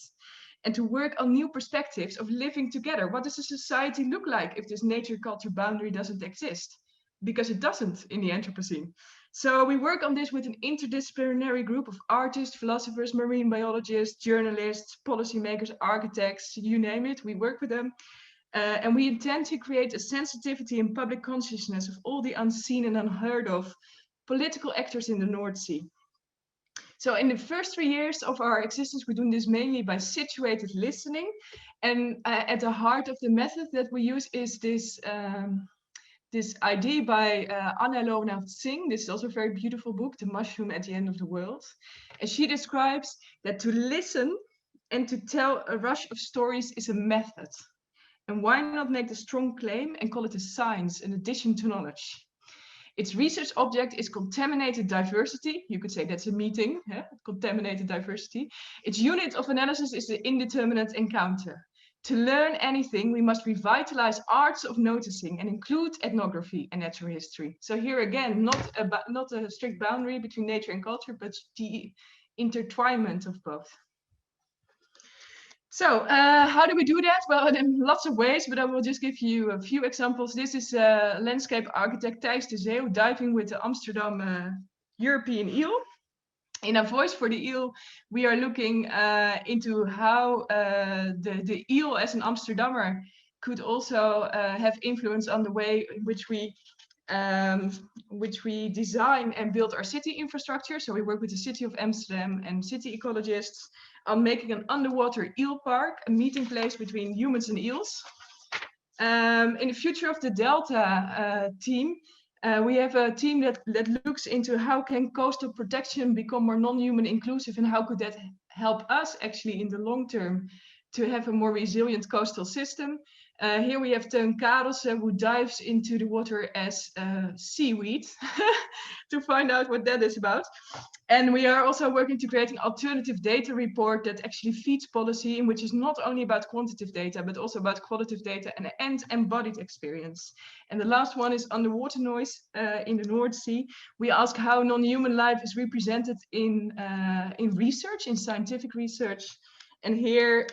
and to work on new perspectives of living together. What does a society look like if this nature-culture boundary doesn't exist? Because it doesn't in the Anthropocene. So we work on this with an interdisciplinary group of artists, philosophers, marine biologists, journalists, policymakers, architects, you name it, we work with them. And we intend to create a sensitivity and public consciousness of all the unseen and unheard of political actors in the North Sea. So in the first 3 years of our existence, we're doing this mainly by situated listening. And at the heart of the method that we use is this idea by Anna Lovenath Singh. This is also a very beautiful book, The Mushroom at the End of the World. And she describes that to listen and to tell a rush of stories is a method. And why not make the strong claim and call it a science in addition to knowledge? Its research object is contaminated diversity. You could say that's a meeting, yeah? Contaminated diversity. Its unit of analysis is the indeterminate encounter. To learn anything, we must revitalize arts of noticing and include ethnography and natural history. So here again, not a strict boundary between nature and culture, but the intertwinement of both. So how do we do that? Well, in lots of ways, but I will just give you a few examples. This is landscape architect Thijs de Zeeuw diving with the Amsterdam European eel. In A Voice for the Eel, we are looking into how the eel as an Amsterdammer could also have influence on the way in which we design and build our city infrastructure. So we work with the city of Amsterdam and city ecologists on making an underwater eel park, a meeting place between humans and eels. In the Future of the Delta team, we have a team that looks into how can coastal protection become more non-human inclusive and how could that help us actually in the long term to have a more resilient coastal system. Here we have Teun Karelsen, who dives into the water as seaweed to find out what that is about. And we are also working to create an alternative data report that actually feeds policy, in which is not only about quantitative data, but also about qualitative data and embodied experience. And the last one is underwater noise in the North Sea. We ask how non-human life is represented in research, in scientific research. And here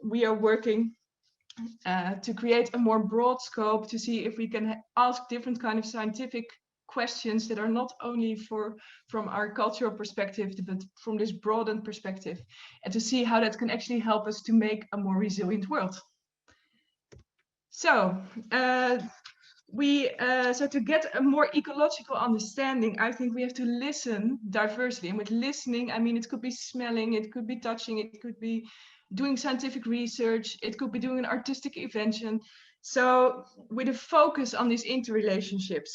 we are working to create a more broad scope to see if we can ask different kind of scientific questions that are not only from our cultural perspective, but from this broadened perspective, and to see how that can actually help us to make a more resilient world. So so to get a more ecological understanding, I think we have to listen diversely. And with listening, I mean, it could be smelling, it could be touching, it could be doing scientific research, it could be doing an artistic invention. So with a focus on these interrelationships.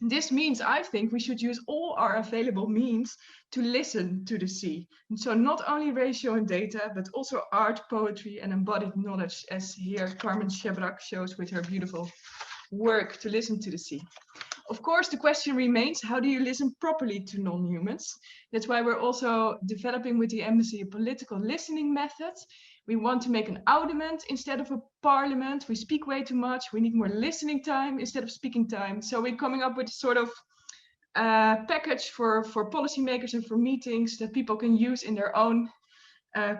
This means, I think, we should use all our available means to listen to the sea. And so not only ratio and data, but also art, poetry, and embodied knowledge, as here Carmen Chebrak shows with her beautiful work to listen to the sea. Of course, the question remains, how do you listen properly to non-humans? That's why we're also developing with the Embassy a political listening method. We want to make an audiment instead of a parliament. We speak way too much. We need more listening time instead of speaking time. So we're coming up with a sort of package for policymakers and for meetings that people can use in their own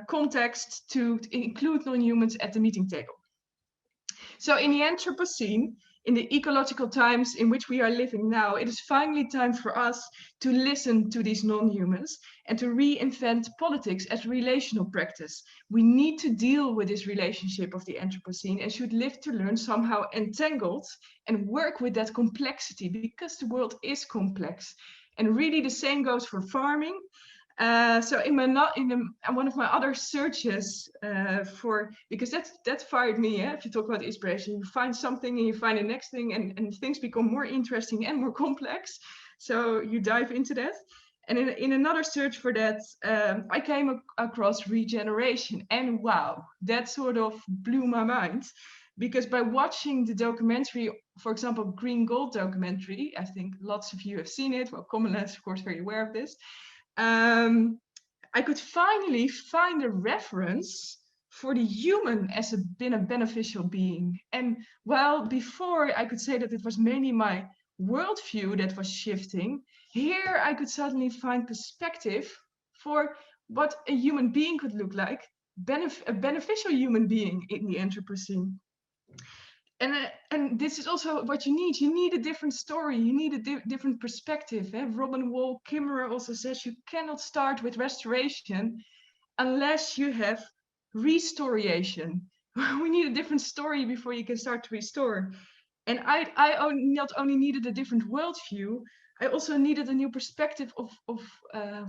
context to include non-humans at the meeting table. So in the Anthropocene, in the ecological times in which we are living now, it is finally time for us to listen to these non-humans and to reinvent politics as relational practice. We need to deal with this relationship of the Anthropocene and should live to learn somehow entangled and work with that complexity, because the world is complex. And really the same goes for farming. So in one of my other searches because that fired me, if you talk about inspiration, you find something and you find the next thing and things become more interesting and more complex. So you dive into that. And in another search for that, I came across regeneration, and wow, that sort of blew my mind. Because by watching the documentary, for example, Green Gold documentary, I think lots of you have seen it. Well, Commonland is of course very aware of this. I could finally find a reference for the human as being a beneficial being. And while before I could say that it was mainly my worldview that was shifting, here I could suddenly find perspective for what a human being could look like, a beneficial human being in the Anthropocene. And this is also what you need. You need a different story. You need a different perspective. Robin Wall Kimmerer also says you cannot start with restoration unless you have restoration. We need a different story before you can start to restore. And I not only needed a different worldview, I also needed a new perspective of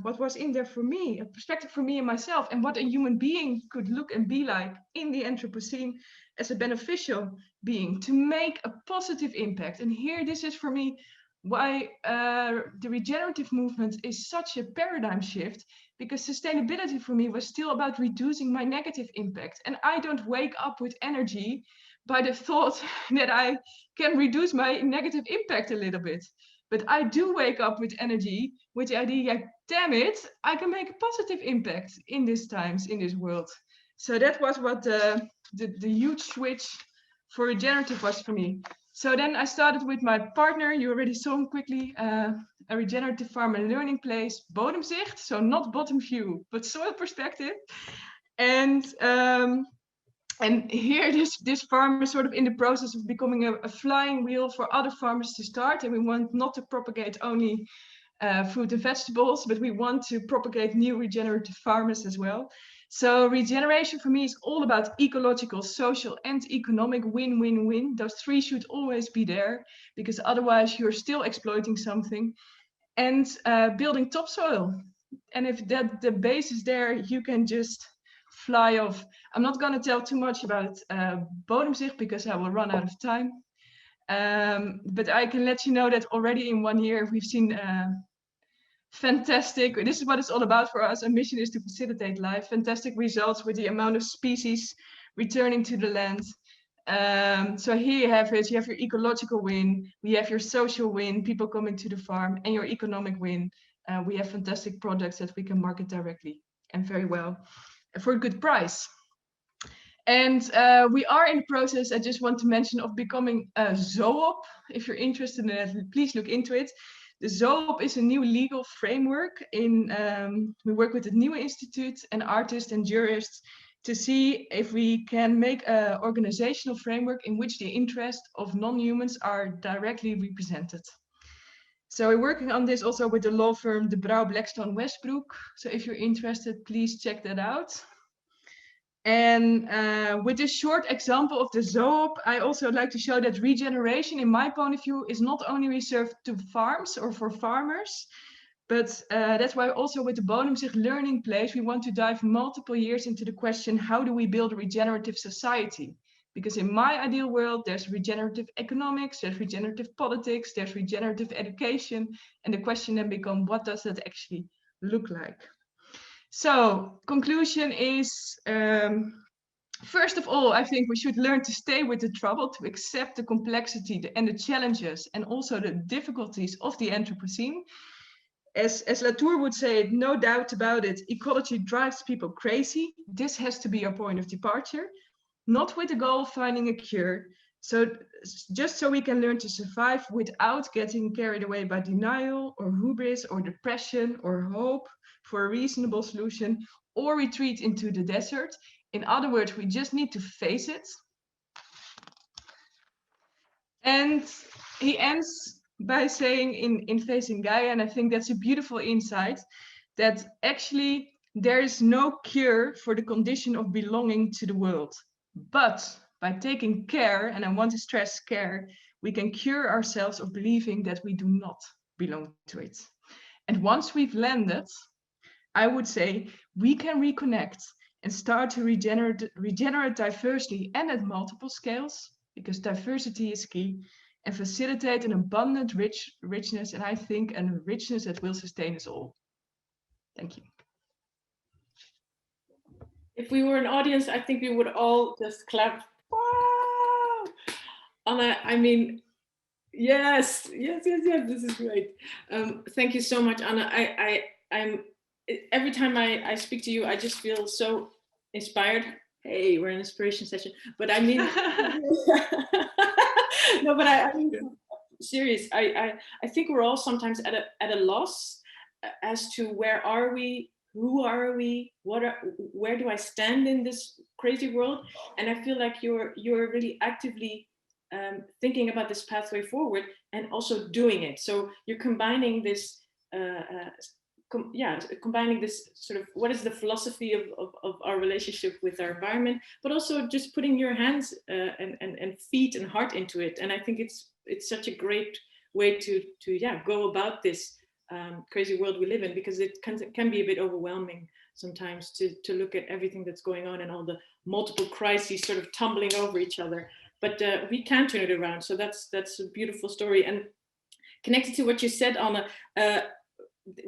what was in there for me, a perspective for me and myself, and what a human being could look and be like in the Anthropocene as a beneficial being to make a positive impact. And here, this is for me why the regenerative movement is such a paradigm shift, because sustainability for me was still about reducing my negative impact. And I don't wake up with energy by the thought that I can reduce my negative impact a little bit. But I do wake up with energy, with the idea, damn it, I can make a positive impact in these times, in this world. So that was what the huge switch for regenerative was for me. So then I started with my partner, you already saw him quickly, a regenerative farm and learning place, Bodemzicht, so not bottom view, but soil perspective. And here this farm is sort of in the process of becoming a flying wheel for other farmers to start. And we want not to propagate only fruit and vegetables, but we want to propagate new regenerative farmers as well. So regeneration for me is all about ecological, social, and economic win-win-win. Those three should always be there, because otherwise you're still exploiting something. And building topsoil. And if the base is there, you can just fly off. I'm not going to tell too much about Bodemzicht because I will run out of time. But I can let you know that already in 1 year we've seen fantastic, this is what it's all about for us. Our mission is to facilitate life. Fantastic results with the amount of species returning to the land. So here you have it. You have your ecological win. We have your social win, people coming to the farm, and your economic win. We have fantastic products that we can market directly and very well for a good price. And we are in the process, I just want to mention, of becoming a zoop. If you're interested in it, please look into it. The zoop is a new legal framework. We work with the Leeuwen Institute and artists and jurists to see if we can make an organizational framework in which the interests of non-humans are directly represented. So we're working on this also with the law firm De Brouw Blackstone Westbrook. So if you're interested, please check that out. And with this short example of the zoop, I also like to show that regeneration, in my point of view, is not only reserved to farms or for farmers, but that's why also with the Bodemzicht learning place, we want to dive multiple years into the question, how do we build a regenerative society? Because in my ideal world, there's regenerative economics, there's regenerative politics, there's regenerative education. And the question then becomes, what does that actually look like? So conclusion is, first of all, I think we should learn to stay with the trouble, to accept the complexity and the challenges and also the difficulties of the Anthropocene. As Latour would say, no doubt about it, ecology drives people crazy. This has to be our point of departure, not with the goal of finding a cure. So just so we can learn to survive without getting carried away by denial or hubris or depression or hope for a reasonable solution or retreat into the desert. In other words, we just need to face it. And he ends by saying in Facing Gaia, and I think that's a beautiful insight, that actually there is no cure for the condition of belonging to the world. But by taking care, and I want to stress care, we can cure ourselves of believing that we do not belong to it. And once we've landed, I would say we can reconnect and start to regenerate diversely and at multiple scales, because diversity is key, and facilitate an abundant richness, and I think a richness that will sustain us all. Thank you. If we were an audience, I think we would all just clap. Wow! Anna, I mean, yes, this is great. Thank you so much, Anna. I'm every time I speak to you, I just feel so inspired Hey, we're in inspiration session, but I mean, no, but I mean, serious. I think we're all sometimes at a loss as to where are we, who are we, where do I stand in this crazy world? And I feel like you're really actively thinking about this pathway forward and also doing it. So you're combining this. Combining this sort of what is the philosophy of our relationship with our environment, but also just putting your hands and feet and heart into it. And I think it's such a great way to go about this crazy world we live in, because it can be a bit overwhelming sometimes to look at everything that's going on and all the multiple crises sort of tumbling over each other. But we can turn it around. So that's a beautiful story. And connected to what you said, Anna,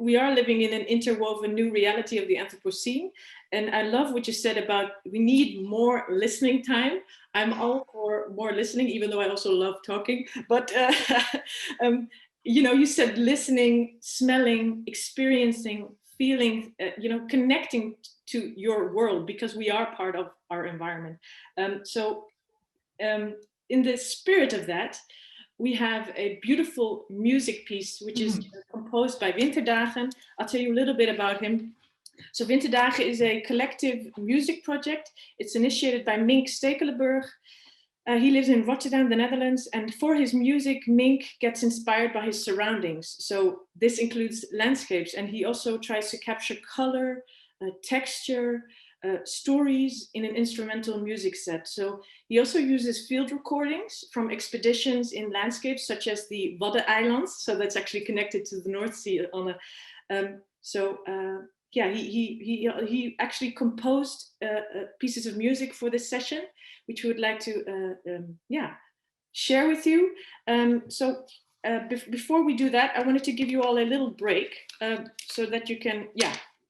we are living in an interwoven new reality of the Anthropocene. And I love what you said about we need more listening time. I'm all for more listening, even though I also love talking. But, you said listening, smelling, experiencing, feeling, connecting to your world, because we are part of our environment. In the spirit of that, we have a beautiful music piece, which is composed by Winterdagen. I'll tell you a little bit about him. So Winterdagen is a collective music project. It's initiated by Mink Stekelenburg. He lives in Rotterdam, the Netherlands. And for his music, Mink gets inspired by his surroundings. So this includes landscapes. And he also tries to capture color, texture, stories in an instrumental music set. So he also uses field recordings from expeditions in landscapes such as the Waddeneilands. So that's actually connected to the North Sea. He actually composed pieces of music for this session, which we would like to share with you. Before we do that, I wanted to give you all a little break so that you can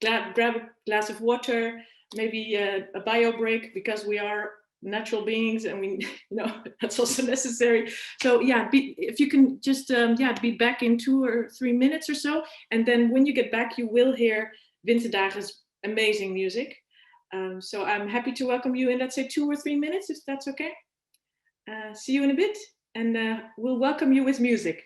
grab a glass of water, maybe a bio break, because we are natural beings and we that's also necessary. So if you can just be back in 2 or 3 minutes or so, and then when you get back you will hear Winterdagen's amazing music. So I'm happy to welcome you in, let's say 2 or 3 minutes, if that's okay. See you in a bit, and we'll welcome you with music.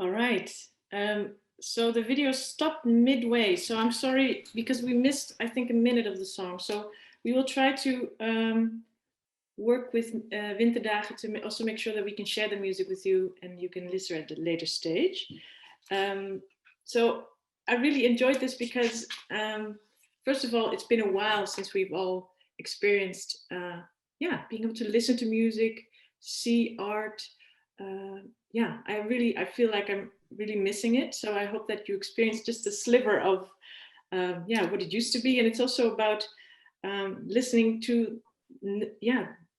All right. So the video stopped midway. So I'm sorry, because we missed, I think, a minute of the song. So we will try to work with Winterdagen to also make sure that we can share the music with you and you can listen at a later stage. So I really enjoyed this because, first of all, it's been a while since we've all experienced, being able to listen to music, see art. I feel like I'm really missing it. So I hope that you experience just a sliver of, what it used to be. And it's also about listening to,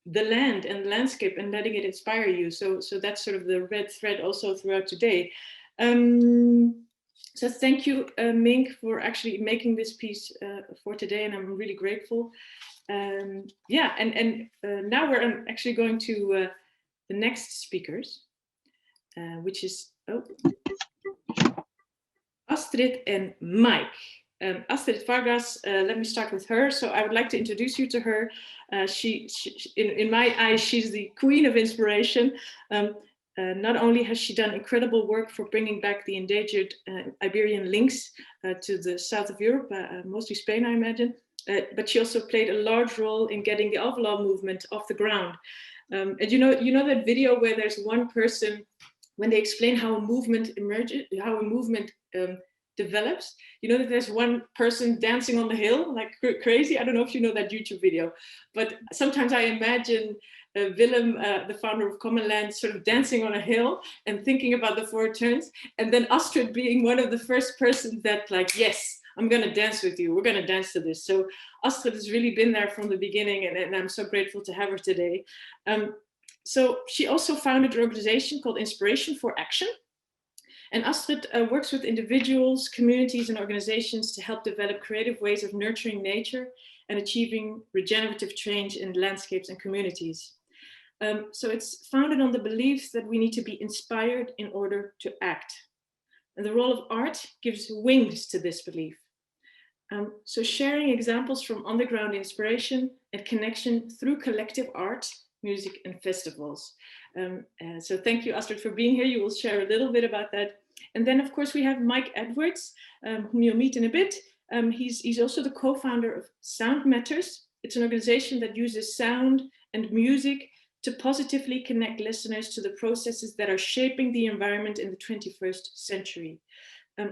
the land and landscape and letting it inspire you. So that's sort of the red thread also throughout today. So thank you, Mink, for actually making this piece for today, and I'm really grateful. Now we're actually going to the next speakers, which is Astrid and Mike. Astrid Vargas, let me start with her. So I would like to introduce you to her. She in my eyes, she's the queen of inspiration. Not only has she done incredible work for bringing back the endangered Iberian lynx to the south of Europe, mostly Spain, I imagine, but she also played a large role in getting the Alveolaw movement off the ground. And you know that video where there's one person, when they explain how a movement emerges, how a movement develops, you know that there's one person dancing on the hill like crazy. I don't know if you know that YouTube video, but sometimes I imagine Willem, the founder of Commonland, sort of dancing on a hill and thinking about the four turns, and then Astrid being one of the first persons that like, yes, I'm going to dance with you. We're going to dance to this. So Astrid has really been there from the beginning, and I'm so grateful to have her today. So she also founded an organization called Inspiration for Action. And Astrid works with individuals, communities, and organizations to help develop creative ways of nurturing nature and achieving regenerative change in landscapes and communities. So it's founded on the belief that we need to be inspired in order to act. And the role of art gives wings to this belief. So sharing examples from underground inspiration and connection through collective art, music, and festivals. So thank you, Astrid, for being here. You will share a little bit about that. And then, of course, we have Mike Edwards, whom you'll meet in a bit. He's also the co-founder of Sound Matters. It's an organization that uses sound and music to positively connect listeners to the processes that are shaping the environment in the 21st century.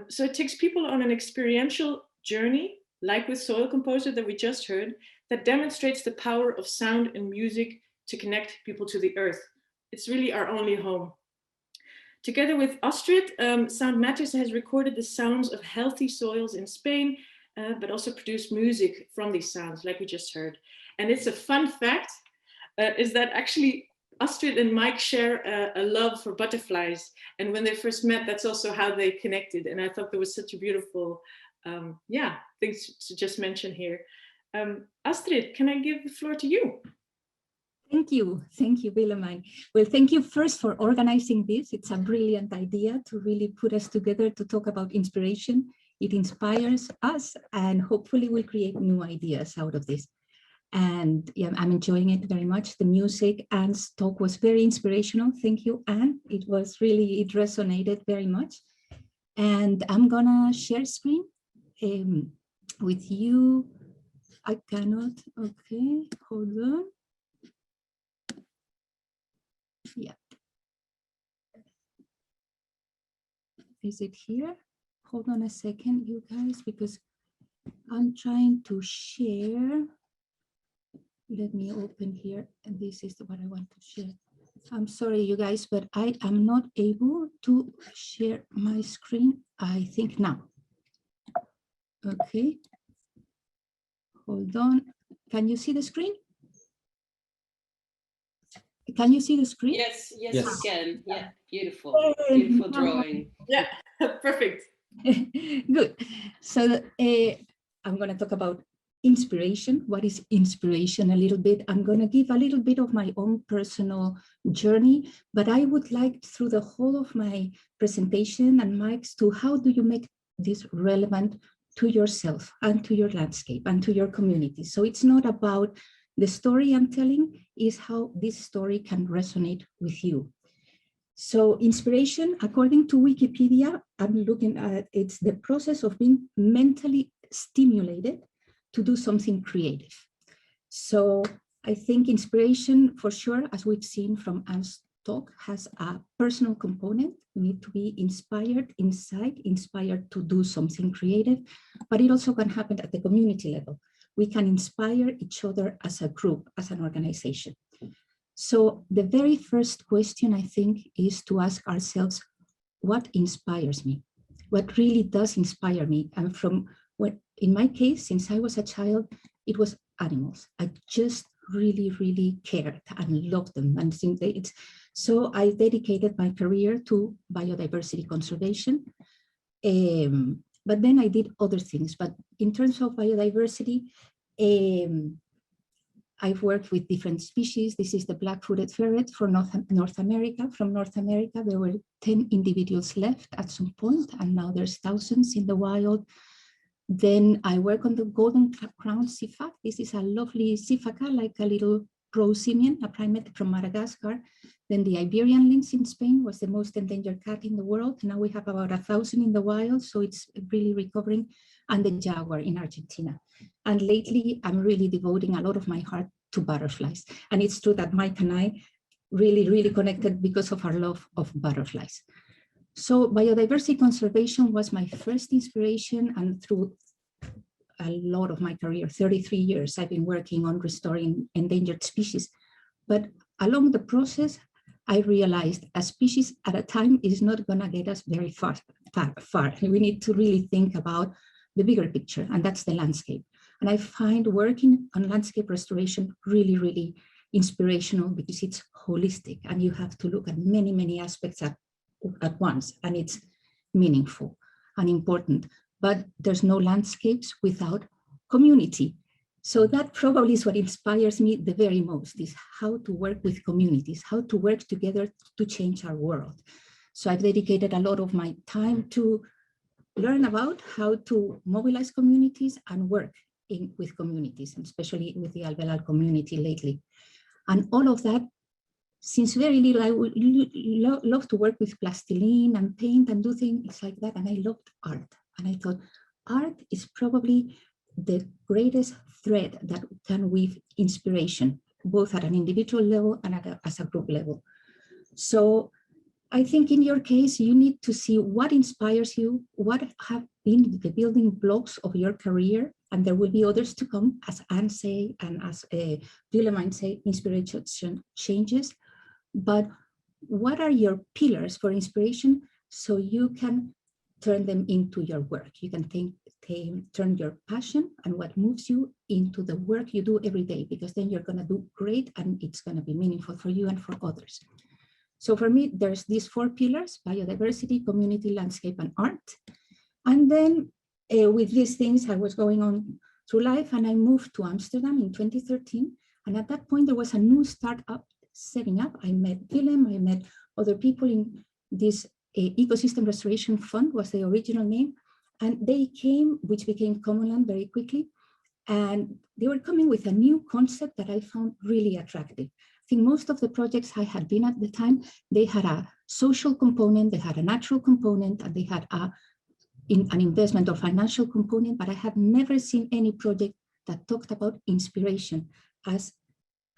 So it takes people on an experiential journey, like with Soil Composer that we just heard, that demonstrates the power of sound and music to connect people to the earth. It's really our only home. Together with Astrid, Sound Matters has recorded the sounds of healthy soils in Spain, but also produced music from these sounds, like we just heard. And it's a fun fact, is that actually Astrid and Mike share a love for butterflies. And when they first met, that's also how they connected. And I thought there was such a beautiful, things to just mention here. Astrid, can I give the floor to you? Thank you, Willemijn. Well, thank you first for organizing this. It's a brilliant idea to really put us together to talk about inspiration. It inspires us and hopefully will create new ideas out of this. And yeah, I'm enjoying it very much. The music and talk was very inspirational. Thank you, Anne. It resonated very much. And I'm gonna share screen with you. I cannot, okay, hold on. Yeah. Is it here? Hold on a second, you guys, because I'm trying to share. Let me open here, and this is what I want to share. I'm sorry, you guys, but I am not able to share my screen. I think now. Okay. Hold on. Can you see the screen? Can you see the screen? Yes, we can. Yeah, beautiful, beautiful drawing. Yeah, perfect. Good. So I'm going to talk about inspiration. What is inspiration a little bit? I'm going to give a little bit of my own personal journey, but I would like through the whole of my presentation and Mike's to how do you make this relevant to yourself and to your landscape and to your community. So it's not about the story I'm telling, is how this story can resonate with you. So inspiration, according to Wikipedia, I'm looking at it's the process of being mentally stimulated to do something creative. So I think inspiration, for sure, as we've seen from Anne's talk, has a personal component. We need to be inspired inside, inspired to do something creative, but it also can happen at the community level. We can inspire each other as a group, as an organization. So the very first question, I think, is to ask ourselves, what inspires me? What really does inspire me? And from what, in my case, since I was a child, it was animals. I just really, really cared and loved them. And so I dedicated my career to biodiversity conservation. But then I did other things. But in terms of biodiversity, I've worked with different species. This is the black-footed ferret for North America. From North America, there were 10 individuals left at some point, and now there's thousands in the wild. Then I work on the golden crowned sifak. This is a lovely sifaka, like a little prosimian, a primate from Madagascar. Then the Iberian lynx in Spain was the most endangered cat in the world. Now we have about 1,000 in the wild, so it's really recovering. And the jaguar in Argentina. And lately, I'm really devoting a lot of my heart to butterflies. And it's true that Mike and I really, really connected because of our love of butterflies. So biodiversity conservation was my first inspiration, and through a lot of my career, 33 years, I've been working on restoring endangered species. But along the process, I realized a species at a time is not gonna get us very far. We need to really think about the bigger picture, and that's the landscape. And I find working on landscape restoration really, really inspirational because it's holistic and you have to look at many, many aspects at once, and it's meaningful and important. But there's no landscapes without community. So that probably is what inspires me the very most, is how to work with communities, how to work together to change our world. So I've dedicated a lot of my time to learn about how to mobilize communities and work with communities, and especially with the Albelal community lately. And all of that, since very little, I would love to work with plastiline and paint and do things like that. And I loved art. And I thought art is probably the greatest thread that can weave inspiration, both at an individual level and as a group level. So I think in your case, you need to see what inspires you, what have been the building blocks of your career, and there will be others to come, as Anne say, and as Leeuwen say, inspiration changes. But what are your pillars for inspiration so you can turn them into your work? You can turn your passion and what moves you into the work you do every day, because then you're gonna do great and it's gonna be meaningful for you and for others. So for me, there's these 4 pillars: biodiversity, community, landscape, and art. And then with these things, I was going on through life, and I moved to Amsterdam in 2013. And at that point, there was a new startup setting up. I met Willem, I met other people in this ecosystem restoration fund was the original name. And they came, which became Commonland very quickly. And they were coming with a new concept that I found really attractive. I think most of the projects I had been at the time, they had a social component, they had a natural component, and they had an investment or financial component, but I had never seen any project that talked about inspiration as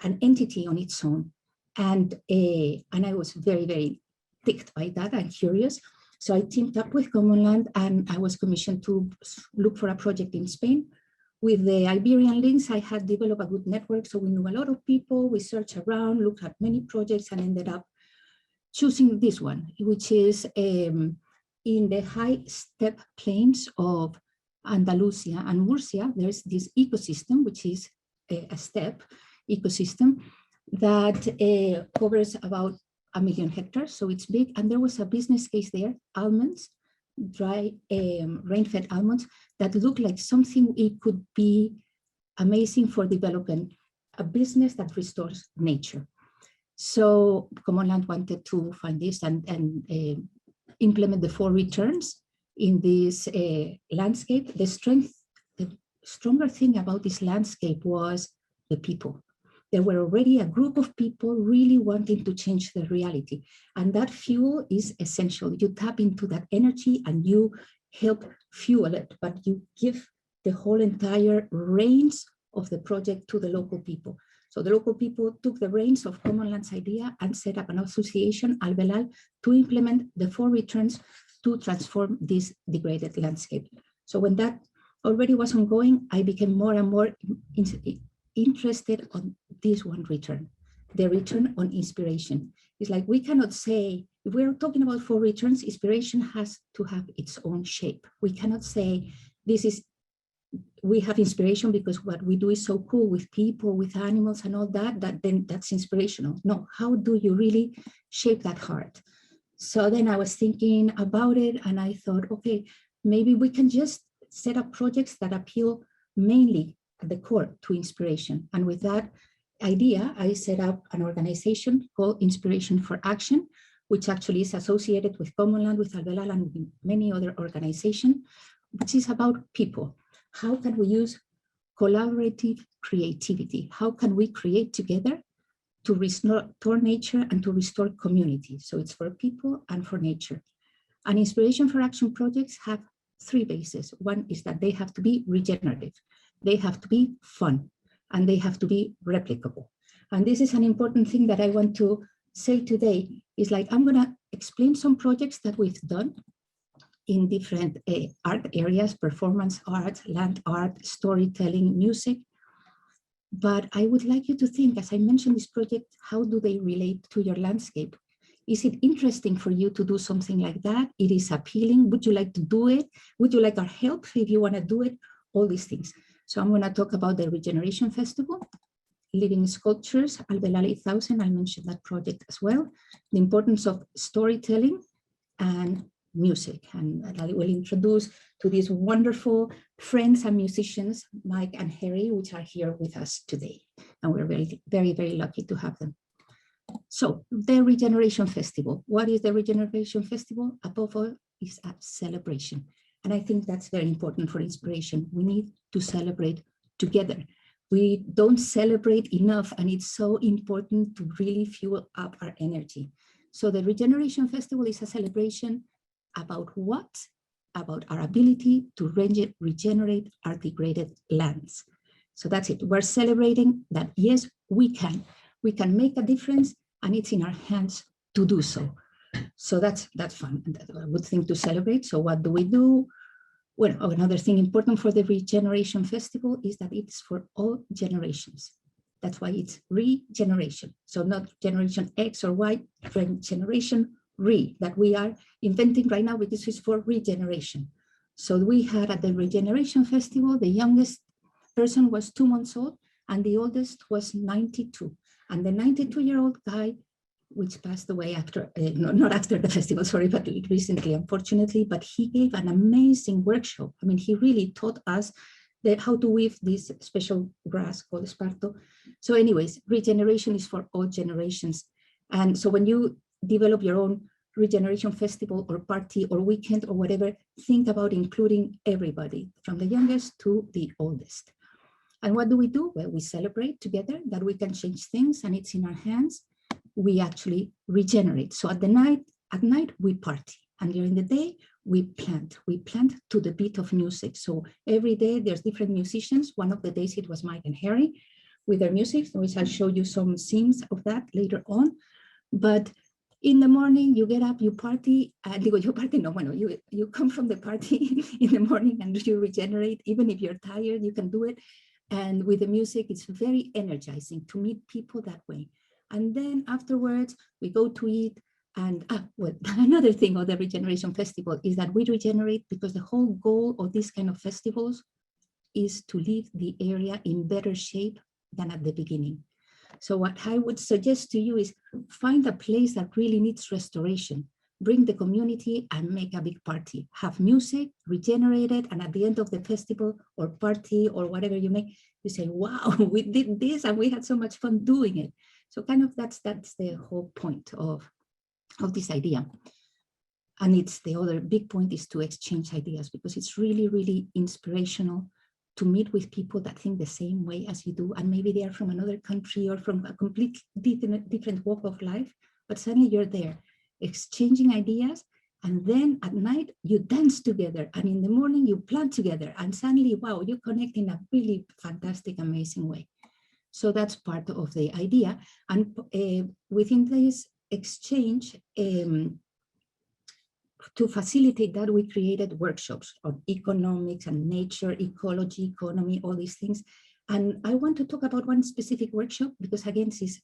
an entity on its own. And I was very, very ticked by that and curious. So I teamed up with Commonland, and I was commissioned to look for a project in Spain. With the Iberian lynx, I had developed a good network, so we knew a lot of people. We searched around, looked at many projects, and ended up choosing this one, which is in the high steppe plains of Andalusia and Murcia. There's this ecosystem, which is a steppe ecosystem that covers about 1 million hectares, so it's big. And there was a business case there, almonds, dry rain-fed almonds, that looked like something it could be amazing for developing a business that restores nature. So Commonland wanted to find this and implement the 4 returns in this landscape. The stronger thing about this landscape was the people. there were already a group of people really wanting to change the reality. And that fuel is essential. You tap into that energy and you help fuel it, but you give the whole entire reins of the project to the local people. So the local people took the reins of Commonland's idea and set up an association, Albelal, to implement the 4 returns to transform this degraded landscape. So when that already was ongoing, I became more and more interested on this one return, the return on inspiration. It's like we cannot say, if we're talking about 4 returns, inspiration has to have its own shape. We cannot say we have inspiration because what we do is so cool with people, with animals and all that, then that's inspirational. No, how do you really shape that heart? So then I was thinking about it and I thought, okay, maybe we can just set up projects that appeal mainly at the core to inspiration. And with that idea, I set up an organization called Inspiration for Action, which actually is associated with Commonland, with Albelal, and with many other organizations, which is about people. How can we use collaborative creativity? How can we create together to restore nature and to restore community? So it's for people and for nature. And Inspiration for Action projects have 3 bases. One is that they have to be regenerative, they have to be fun, and they have to be replicable. And this is an important thing that I want to say today, is like, I'm gonna explain some projects that we've done in different art areas, performance art, land art, storytelling, music. But I would like you to think, as I mentioned this project, how do they relate to your landscape? Is it interesting for you to do something like that? It is appealing. Would you like to do it? Would you like our help if you want to do it? All these things. So I'm going to talk about the Regeneration Festival, Living Sculptures, Albelal 8000. I mentioned that project as well. The importance of storytelling and music. And I will introduce to these wonderful friends and musicians, Mike and Harry, which are here with us today. And we're very, very, very lucky to have them. So the Regeneration Festival. What is the Regeneration Festival? Above all, is a celebration. And I think that's very important for inspiration. We need to celebrate together. We don't celebrate enough, and it's so important to really fuel up our energy. So the Regeneration Festival is a celebration about what? About our ability to regenerate our degraded lands. So that's it. We're celebrating that, yes, we can make a difference, and it's in our hands to do so. So that's fun, and that's a good thing to celebrate. So what do we do? Well, another thing important for the Regeneration Festival is that it's for all generations. That's why it's regeneration. So not generation X or Y, generation that we are inventing right now, because it's for regeneration. So we had at the Regeneration Festival, the youngest person was 2 months old and the oldest was 92. And the 92-year-old guy, which passed away after, not after the festival, sorry, but recently, unfortunately, but he gave an amazing workshop. I mean, he really taught us how to weave this special grass called esparto. So anyways, regeneration is for all generations. And so when you develop your own Regeneration Festival or party or weekend or whatever, think about including everybody from the youngest to the oldest. And what do? Well, we celebrate together that we can change things and it's in our hands. We actually regenerate. So at night we party, and during the day we plant to the beat of music. So every day there's different musicians. One of the days it was Mike and Harry with their music, which I'll show you some scenes of that later on. But in the morning you get up, you party, you come from the party in the morning and you regenerate. Even if you're tired, you can do it. And with the music, it's very energizing to meet people that way. And then afterwards, we go to eat. And well, another thing of the Regeneration Festival is that we regenerate because the whole goal of these kind of festivals is to leave the area in better shape than at the beginning. So what I would suggest to you is find a place that really needs restoration. Bring the community and make a big party. Have music, regenerate it, and at the end of the festival or party or whatever you make, you say, wow, we did this and we had so much fun doing it. So kind of that's the whole point of this idea. And it's the other big point is to exchange ideas, because it's really, really inspirational to meet with people that think the same way as you do, and maybe they are from another country or from a completely different walk of life, but suddenly you're there exchanging ideas, and then at night you dance together, and in the morning you plan together, and suddenly, wow, you connect in a really fantastic, amazing way. So that's part of the idea. And within this exchange, to facilitate that, we created workshops on economics and nature, ecology, economy, all these things. And I want to talk about one specific workshop because, again, this is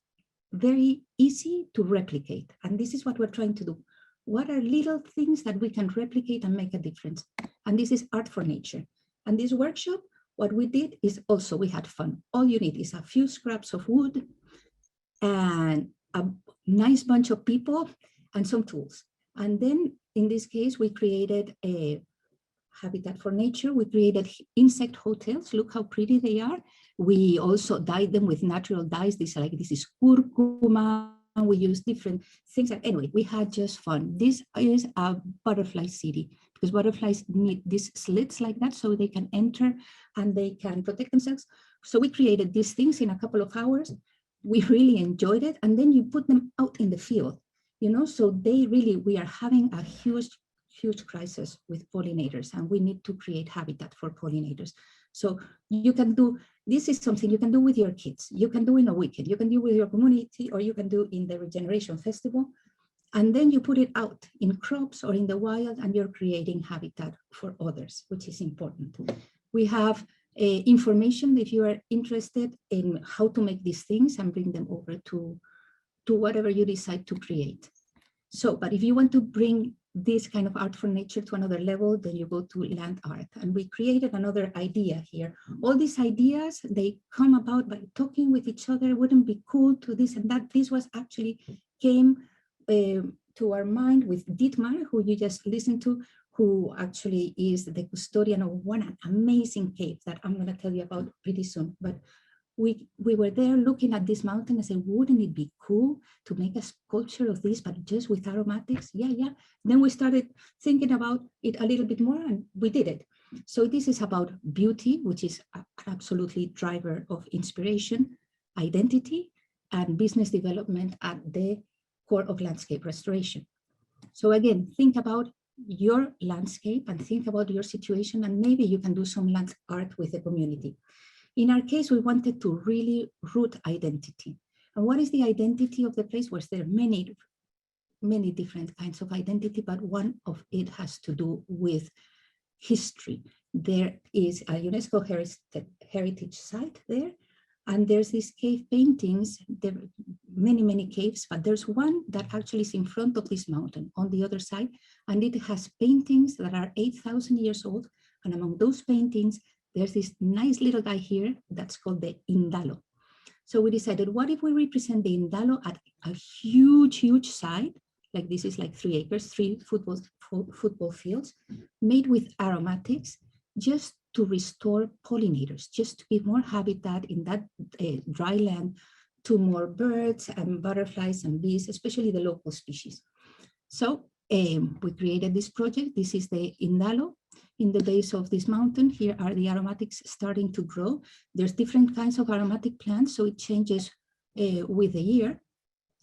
very easy to replicate. And this is what we're trying to do. What are little things that we can replicate and make a difference? And this is art for nature. And this workshop, what we did is also, we had fun. All you need is a few scraps of wood and a nice bunch of people and some tools. And then in this case, we created a habitat for nature. We created insect hotels. Look how pretty they are. We also dyed them with natural dyes. This is curcuma. We use different things. Anyway, we had just fun. This is a butterfly city because butterflies need these slits like that so they can enter and they can protect themselves. So we created these things in a couple of hours. We really enjoyed it. And then you put them out in the field, you know, so they really, we are having a huge crisis with pollinators, and we need to create habitat for pollinators. So you can do, this is something you can do with your kids. You can do in a weekend, you can do with your community, or you can do in the Regeneration Festival. And then you put it out in crops or in the wild, and you're creating habitat for others, which is important. We have information if you are interested in how to make these things and bring them over to whatever you decide to create. So, but if you want to bring this kind of art for nature to another level, then you go to land art. And we created another idea here. All these ideas, they come about by talking with each other. Wouldn't be cool to this and that. This was actually came to our mind with Dietmar, who you just listened to, who actually is the custodian of one amazing cave that I'm going to tell you about pretty soon. But we were there looking at this mountain and said, wouldn't it be cool to make a sculpture of this, but just with aromatics? Yeah. Then we started thinking about it a little bit more, and we did it. So this is about beauty, which is an absolutely driver of inspiration, identity, and business development at the core of landscape restoration. So again, think about your landscape and think about your situation, and maybe you can do some land art with the community. In our case, we wanted to really root identity. And what is the identity of the place? Well, there are many different kinds of identity, but one of it has to do with history. There is a UNESCO heritage site there, and there's these cave paintings. There are many caves, but there's one that actually is in front of this mountain on the other side, and it has paintings that are 8,000 years old. And among those paintings, there's this nice little guy here that's called the Indalo. So we decided, what if we represent the Indalo at a huge site, like this is like 3 acres, 3 football fields, made with aromatics, just to restore pollinators, just to give more habitat in that dry land to more birds and butterflies and bees, especially the local species. So we created this project. This is the Indalo. In the base of this mountain, here are the aromatics starting to grow. There's different kinds of aromatic plants, so it changes with the year.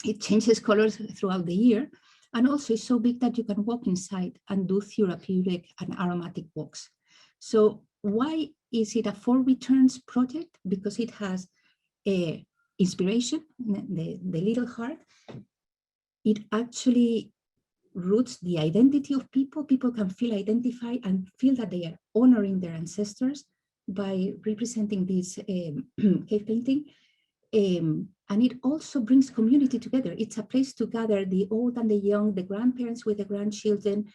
It changes colors throughout the year. And also it's so big that you can walk inside and do therapeutic and aromatic walks. So why is it a 4 returns project? Because it has inspiration, the little heart. It actually roots the identity of people. People can feel identified and feel that they are honoring their ancestors by representing this cave painting. And it also brings community together. It's a place to gather the old and the young, the grandparents with the grandchildren,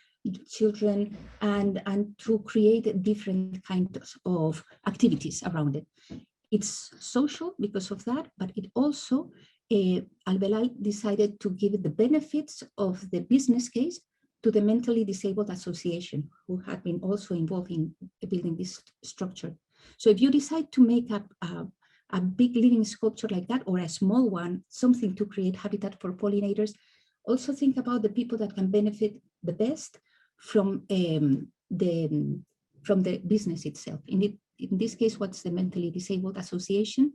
and to create different kinds of activities around it. It's social because of that, but it also Albelal decided to give the benefits of the business case to the Mentally Disabled Association, who had been also involved in building this structure. So if you decide to make a big living sculpture like that, or a small one, something to create habitat for pollinators, also think about the people that can benefit the best from the business itself. in this case, what's the Mentally Disabled Association.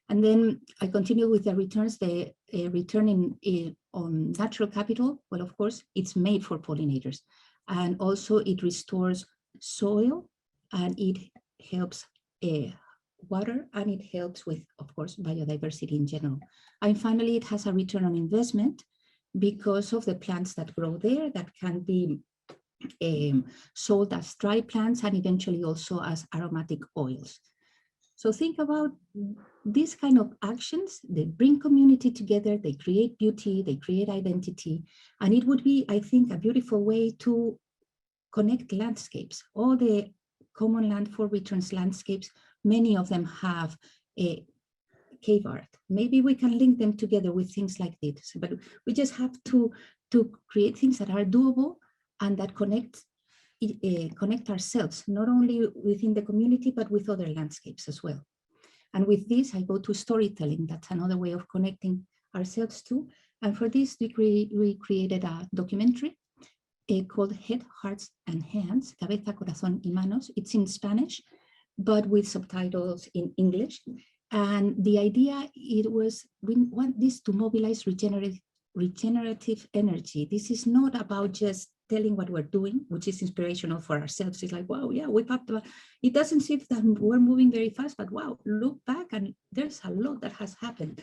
And then I continue with the returns, the return on natural capital. Well, of course, it's made for pollinators. And also it restores soil, and it helps water, and it helps with, of course, biodiversity in general. And finally, it has a return on investment because of the plants that grow there that can be sold as dry plants and eventually also as aromatic oils. So think about these kind of actions. They bring community together, they create beauty, they create identity, and it would be, I think, a beautiful way to connect landscapes. All the Commonland for Returns landscapes, many of them have a cave art. Maybe we can link them together with things like this, but we just have to create things that are doable and that connect ourselves, not only within the community, but with other landscapes as well. And with this, I go to storytelling. That's another way of connecting ourselves too. And for this, we created a documentary called Head, Hearts, and Hands, Cabeza, Corazón y Manos. It's in Spanish, but with subtitles in English. And the idea, we want this to mobilize regenerative energy. This is not about just telling what we're doing, which is inspirational for ourselves. It's like, wow, yeah, we popped up. It doesn't seem that we're moving very fast, but wow, look back and there's a lot that has happened.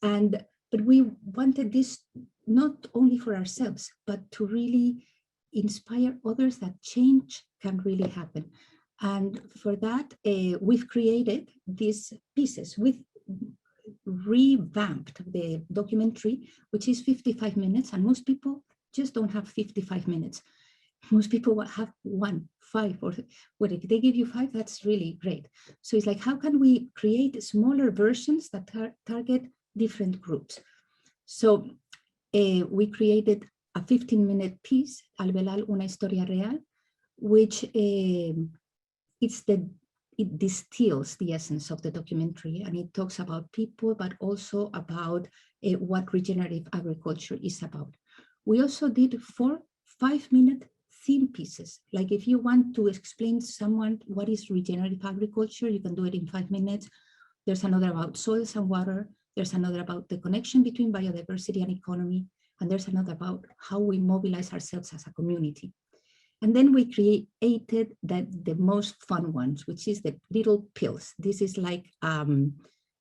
But we wanted this not only for ourselves, but to really inspire others that change can really happen. And for that, we've created these pieces. We've revamped the documentary, which is 55 minutes, and most people just don't have 55 minutes. Most people have 1, 5, or well, if they give you 5, that's really great. So it's like, how can we create smaller versions that target different groups? So we created a 15-minute piece, Alvelal, una historia real, which it distills the essence of the documentary, and it talks about people, but also about what regenerative agriculture is about. We also did 4 5-minute theme pieces. Like if you want to explain to someone what is regenerative agriculture, you can do it in 5 minutes. There's another about soils and water. There's another about the connection between biodiversity and economy. And there's another about how we mobilize ourselves as a community. And then we created the most fun ones, which is the little pills. This is like,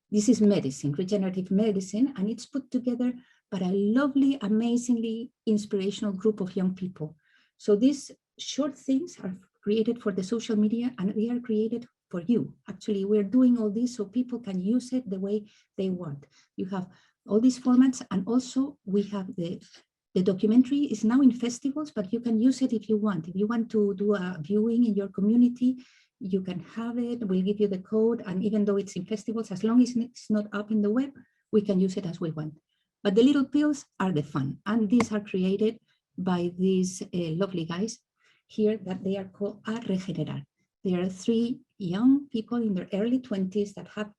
this is medicine, regenerative medicine, and it's put together by a lovely, amazingly inspirational group of young people. So these short things are created for the social media, and they are created for you. Actually, we're doing all this so people can use it the way they want. You have all these formats, and also we have the documentary is now in festivals, but you can use it if you want. If you want to do a viewing in your community, you can have it. We'll give you the code. And even though it's in festivals, as long as it's not up in the web, we can use it as we want. But the little pills are the fun. And these are created by these lovely guys here that they are called A Regenerar. They are 3 young people in their early 20s that have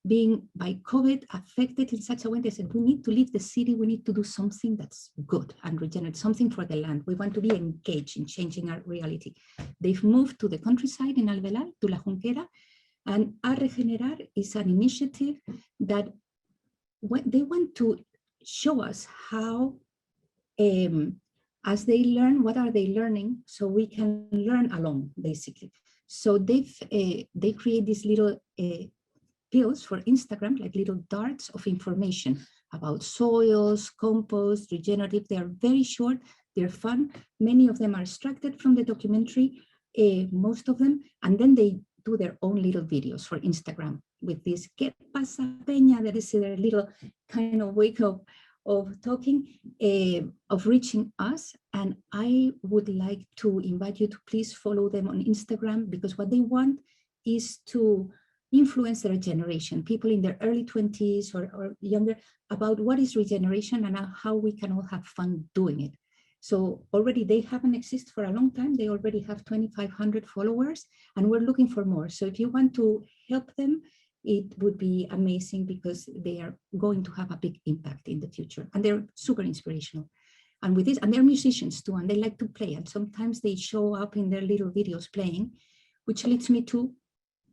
being by COVID affected in such a way. They said, we need to leave the city. We need to do something that's good and regenerate, something for the land. We want to be engaged in changing our reality. They've moved to the countryside in Alvelal, to La Junquera, and A Regenerar is an initiative that they want to show us how, as they learn, what are they learning, so we can learn along, basically. So they create these little pills for Instagram, like little darts of information about soils, compost, regenerative. They are very short, they're fun. Many of them are extracted from the documentary, most of them, and then they do their own little videos for Instagram with this "¿Qué pasa, Peña?" That is their little kind of way of talking, of reaching us. And I would like to invite you to please follow them on Instagram, because what they want is to influence their generation, people in their early 20s or younger, about what is regeneration and how we can all have fun doing it. So already they haven't existed for a long time. They already have 2,500 followers, and we're looking for more. So if you want to help them, it would be amazing, because they are going to have a big impact in the future, and they're super inspirational. And with this, and they're musicians too, and they like to play, and sometimes they show up in their little videos playing, which leads me to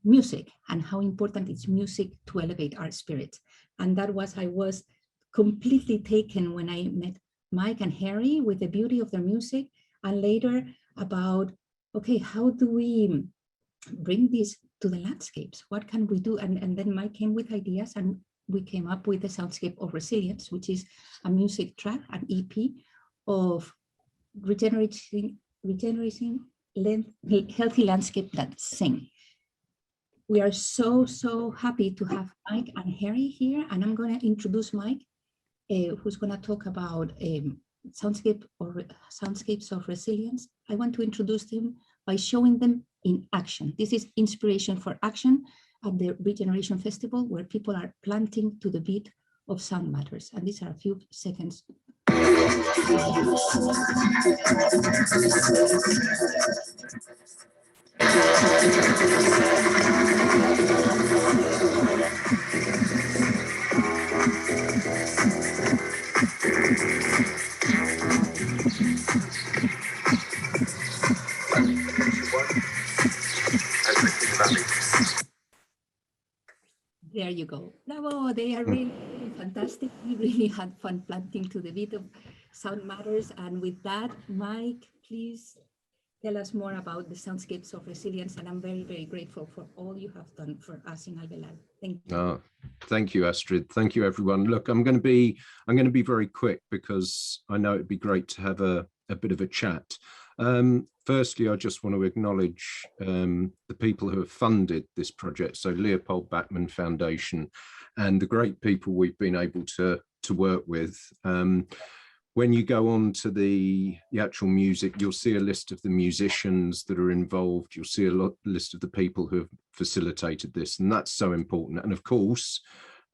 music and how important is music to elevate our spirits. And that was, I was completely taken when I met Mike and Harry with the beauty of their music, and later about, okay, how do we bring this to the landscapes? What can we do? And then Mike came with ideas, and we came up with the Soundscape of Resilience, which is a music track, an EP of regenerating healthy landscape that sing. We are so happy to have Mike and Harry here, and I'm going to introduce Mike, who's going to talk about Soundscapes of Resilience. I want to introduce him by showing them in action. This is Inspiration for Action at the Regeneration Festival, where people are planting to the beat of Sound Matters. And these are a few seconds. There you go. Bravo, they are really, really fantastic. We really had fun planting to the beat of Sound Matters. And with that, Mike, please tell us more about the Soundscapes of Resilience. And I'm very, very grateful for all you have done for us in Alvelar. Thank you. Oh, thank you, Astrid. Thank you, everyone. Look, I'm going to be very quick because I know it'd be great to have a bit of a chat. Firstly, I just want to acknowledge the people who have funded this project, so Leopold Bachmann Foundation, and the great people we've been able to work with. When you go on to the actual music, you'll see a list of the musicians that are involved. You'll see a list of the people who have facilitated this, and that's so important. And of course,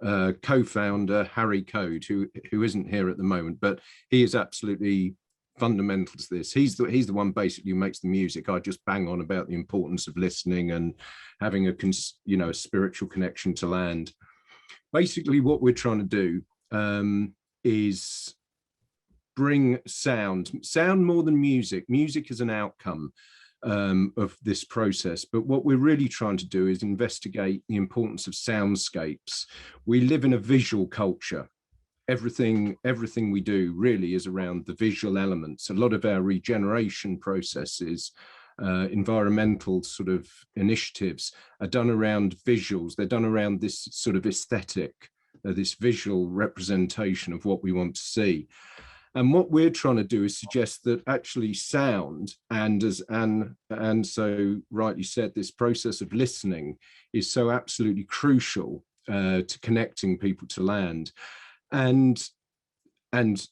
co-founder Harry Code, who isn't here at the moment, but he is absolutely fundamental to this. He's the one basically who makes the music. I just bang on about the importance of listening and having a spiritual connection to land. Basically, what we're trying to do is bring sound more than music. Music is an outcome of this process, but what we're really trying to do is investigate the importance of soundscapes. We live in a visual culture. Everything we do really is around the visual elements. A lot of our regeneration processes, environmental sort of initiatives are done around visuals. They're done around this sort of aesthetic, this visual representation of what we want to see. And what we're trying to do is suggest that actually sound, and as Anne so rightly said, this process of listening is so absolutely crucial to connecting people to land. And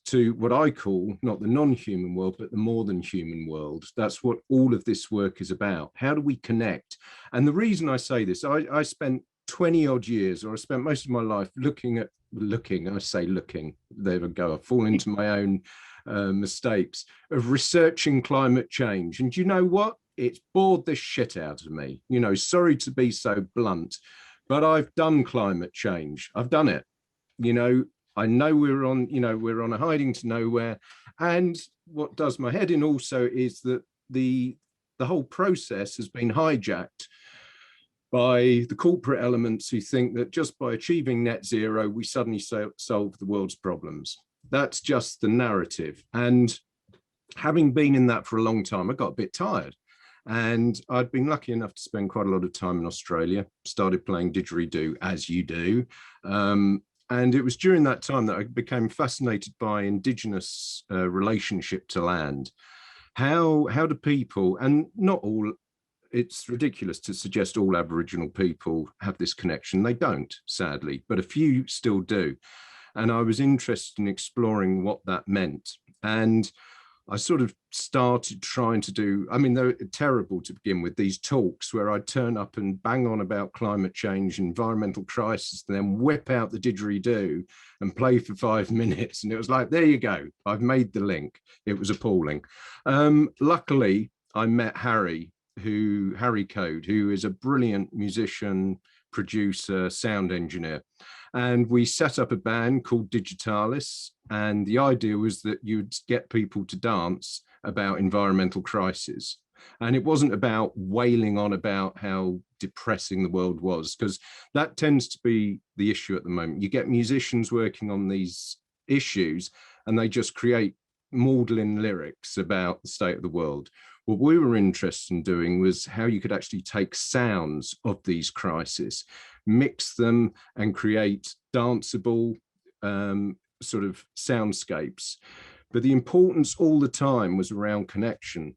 to what I call not the non-human world, but the more than human world. That's what all of this work is about. How do we connect? And the reason I say this, I spent 20 odd years, or I spent most of my life looking, there we go, I fall into my own mistakes of researching climate change. And you know what? It's bored the shit out of me. Sorry to be so blunt, but I've done climate change. I've done it. I know we're on a hiding to nowhere. And what does my head in also is that the whole process has been hijacked by the corporate elements who think that just by achieving net zero, we suddenly solve the world's problems. That's just the narrative. And having been in that for a long time, I got a bit tired. And I'd been lucky enough to spend quite a lot of time in Australia, started playing didgeridoo, as you do. And it was during that time that I became fascinated by Indigenous relationship to land. How do people, and not all, it's ridiculous to suggest all Aboriginal people have this connection. They don't, sadly, but a few still do. And I was interested in exploring what that meant. And I sort of started trying to do, they're terrible to begin with, these talks where I'd turn up and bang on about climate change, environmental crisis, and then whip out the didgeridoo and play for 5 minutes. And it was like, there you go, I've made the link. It was appalling. Luckily, I met Harry Code, who is a brilliant musician, producer, sound engineer. And we set up a band called Digitalis. And the idea was that you'd get people to dance about environmental crisis. And it wasn't about wailing on about how depressing the world was, because that tends to be the issue at the moment. You get musicians working on these issues and they just create maudlin lyrics about the state of the world. What we were interested in doing was how you could actually take sounds of these crises, mix them and create danceable sort of soundscapes. But the importance all the time was around connection.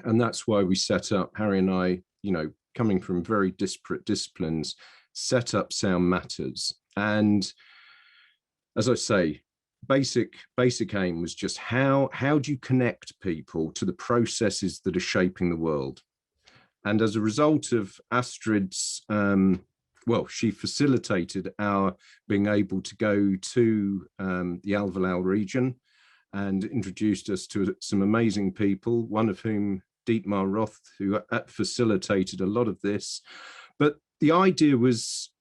And that's why we set up, Harry and I, you know, coming from very disparate disciplines, set up Sound Matters. And as I say, basic aim was just how do you connect people to the processes that are shaping the world? And as a result of Astrid's, well, she facilitated our being able to go to the Alvalal region and introduced us to some amazing people, one of whom, Dietmar Roth, who facilitated a lot of this. But the idea was,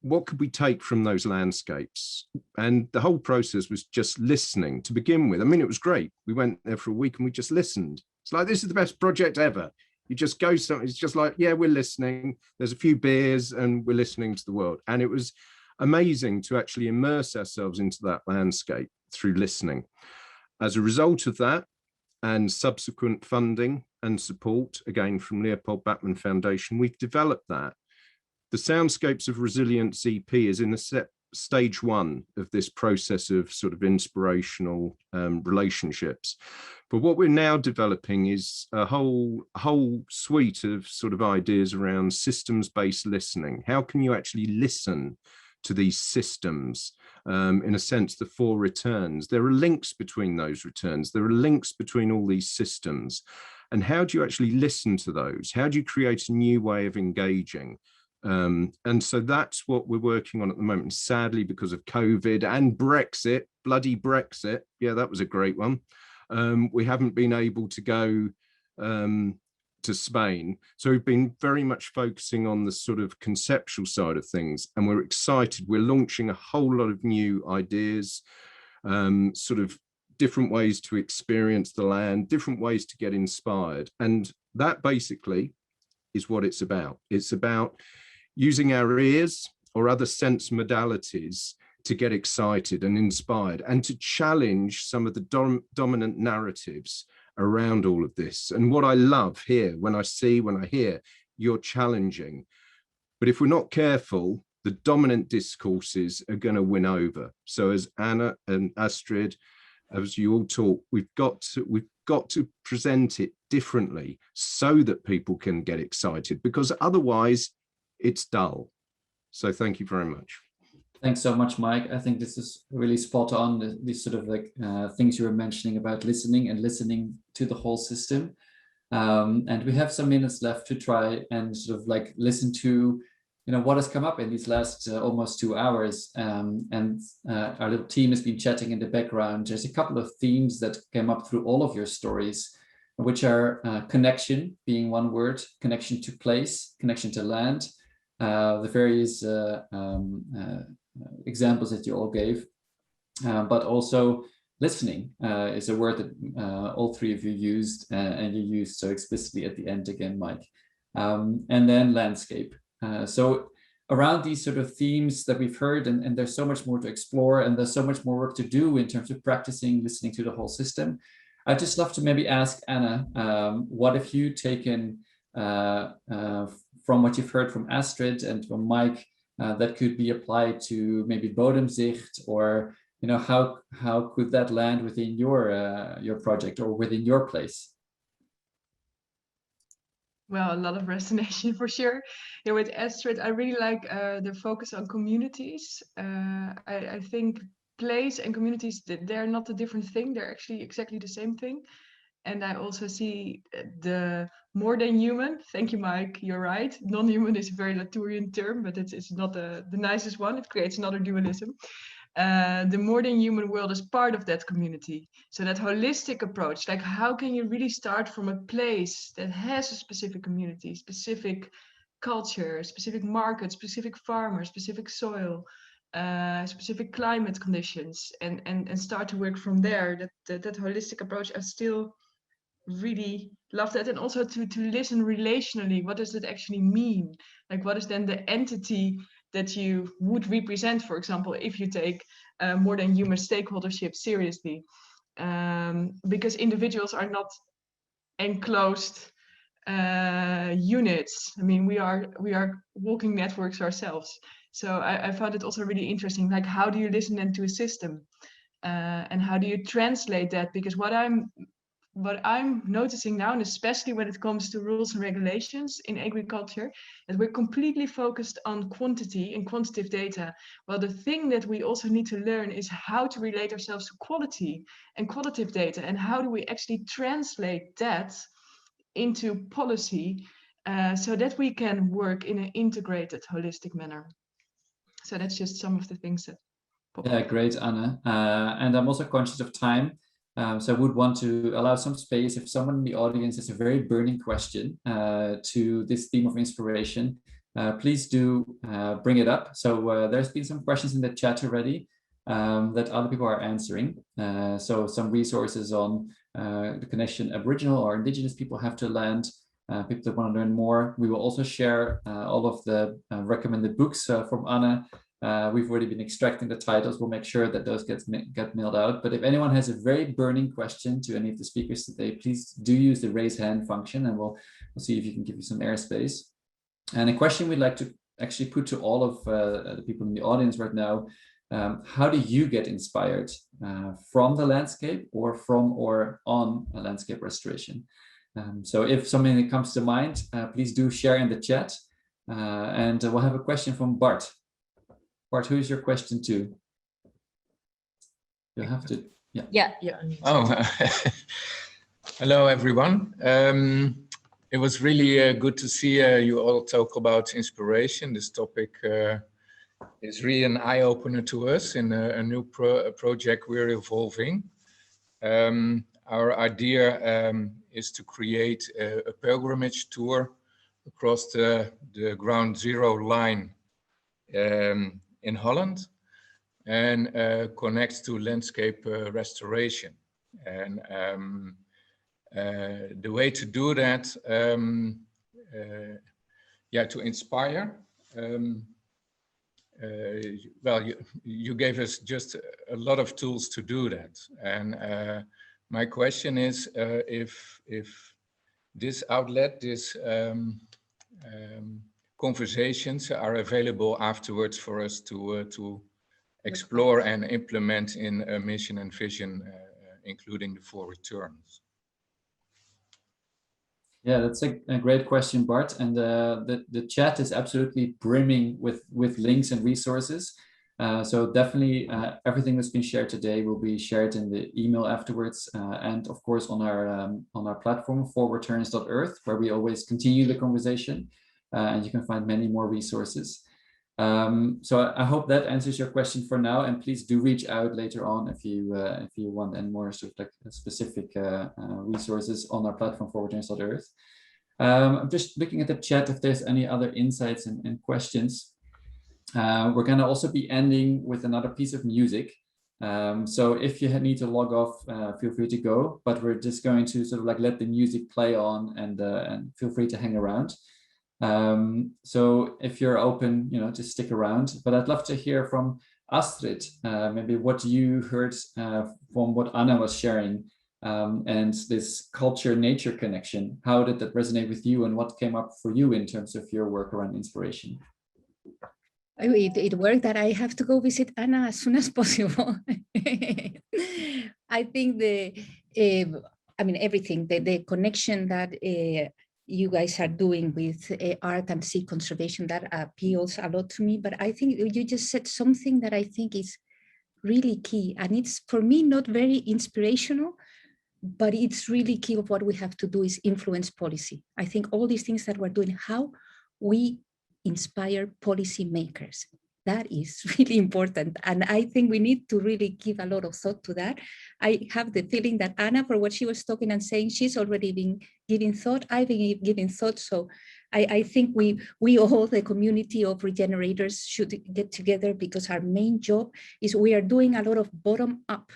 what could we take from those landscapes? And the whole process was just listening to begin with. I mean, it was great. We went there for a week and we just listened. It's like, this is the best project ever. You just go something, it's just like, yeah, we're listening. There's a few beers and we're listening to the world. And it was amazing to actually immerse ourselves into that landscape through listening. As a result of that, and subsequent funding and support, again, from Leopold Bachmann Foundation, we've developed that. The Soundscapes of Resilience EP is in the stage one of this process of sort of inspirational relationships. But what we're now developing is a whole suite of sort of ideas around systems-based listening. How can you actually listen to these systems? In a sense, the 4 returns. There are links between those returns. There are links between all these systems. And how do you actually listen to those? How do you create a new way of engaging? And so that's what we're working on at the moment. Sadly, because of COVID and Brexit, bloody Brexit, yeah, that was a great one. We haven't been able to go to Spain. So we've been very much focusing on the sort of conceptual side of things, and we're excited. We're launching a whole lot of new ideas, sort of different ways to experience the land, different ways to get inspired. And that basically is what it's about. It's about using our ears or other sense modalities to get excited and inspired and to challenge some of the dominant narratives around all of this. And what I love here, when I hear, you're challenging. But if we're not careful, the dominant discourses are going to win over. So as Anna and Astrid, as you all talk, we've got to present it differently so that people can get excited, because otherwise it's dull. So thank you very much. Thanks so much, Mike. I think this is really spot on, these sort of like things you were mentioning about listening and listening to the whole system. And we have some minutes left to try and sort of like listen to, you know, what has come up in these last almost 2 hours. And our little team has been chatting in the background. There's a couple of themes that came up through all of your stories, which are connection being one word, connection to place, connection to land, the various examples that you all gave, but also listening is a word that all 3 of you used, and you used so explicitly at the end again, Mike. And then landscape. So around these sort of themes that we've heard, and there's so much more to explore, and there's so much more work to do in terms of practicing listening to the whole system. I'd just love to maybe ask Anna, what have you taken from what you've heard from Astrid and from Mike that could be applied to maybe Bodemzicht, or, you know, how could that land within your project or within your place? Well, a lot of resonation for sure. You know, with Astrid, I really like the focus on communities. I think place and communities, they're not a different thing. They're actually exactly the same thing. And I also see the more than human. Thank you, Mike. You're right. Non-human is a very Latourian term, but it's not the nicest one. It creates another dualism. The more than human world is part of that community. So that holistic approach, like how can you really start from a place that has a specific community, specific culture, specific market, specific farmers, specific soil, specific climate conditions, and start to work from there. That holistic approach, I still really love that. And also to listen relationally, what does it actually mean? Like, what is then the entity that you would represent, for example, if you take more than human stakeholdership seriously? Because individuals are not enclosed units. I mean, we are walking networks ourselves. So I found it also really interesting, like, how do you listen then to a system? And how do you translate that? Because what I'm noticing now, and especially when it comes to rules and regulations in agriculture, is we're completely focused on quantity and quantitative data. Well, the thing that we also need to learn is how to relate ourselves to quality and qualitative data, and how do we actually translate that into policy so that we can work in an integrated, holistic manner. So that's just some of the things that pop up. Yeah, great, Anna. And I'm also conscious of time. So I would want to allow some space if someone in the audience has a very burning question to this theme of inspiration, please do bring it up. So there's been some questions in the chat already that other people are answering. So some resources on the connection Aboriginal or Indigenous people have to land, people that want to learn more. We will also share all of the recommended books from Anna. We've already been extracting the titles. We'll make sure that those get mailed out. But if anyone has a very burning question to any of the speakers today, please do use the raise hand function, and we'll see if you can give you some airspace. And a question we'd like to actually put to all of the people in the audience right now: how do you get inspired from the landscape, or from or on a landscape restoration? So if something that comes to mind, please do share in the chat. And we'll have a question from Bart. Bart, who's your question to? You'll have to, yeah. Oh, hello everyone. It was really good to see you all talk about inspiration. This topic is really an eye-opener to us in a new project we're evolving. Our idea is to create a pilgrimage tour across the ground zero line in Holland, and connects to landscape restoration. And the way to do that, to inspire. Well, you gave us just a lot of tools to do that. And my question is, if this outlet, this conversations are available afterwards for us to explore and implement in a mission and vision, including the 4 returns. Yeah, that's a great question, Bart. And the chat is absolutely brimming with links and resources. So definitely everything that's been shared today will be shared in the email afterwards, and of course on our platform, 4returns.earth, where we always continue the conversation. And you can find many more resources. So I hope that answers your question for now, and please do reach out later on if you want any more sort of like specific resources on our platform, 4returns.earth. I'm just looking at the chat if there's any other insights and questions. We're going to also be ending with another piece of music. So if you need to log off, feel free to go, but we're just going to sort of like let the music play on, and feel free to hang around. So if you're open, just stick around. But I'd love to hear from Astrid, maybe what you heard from what Anna was sharing, and this culture-nature connection. How did that resonate with you, and what came up for you in terms of your work around inspiration? It worked that I have to go visit Anna as soon as possible. I think everything, the connection that you guys are doing with art and sea conservation, that appeals a lot to me. But I think you just said something that I think is really key. And it's, for me, not very inspirational, but it's really key of what we have to do is influence policy. I think all these things that we're doing, how we inspire policymakers, that is really important. And I think we need to really give a lot of thought to that. I have the feeling that Anna, for what she was talking and saying, she's already been giving thought. I've been giving thought. So I think we all, the community of regenerators, should get together, because our main job is we are doing a lot of bottom up.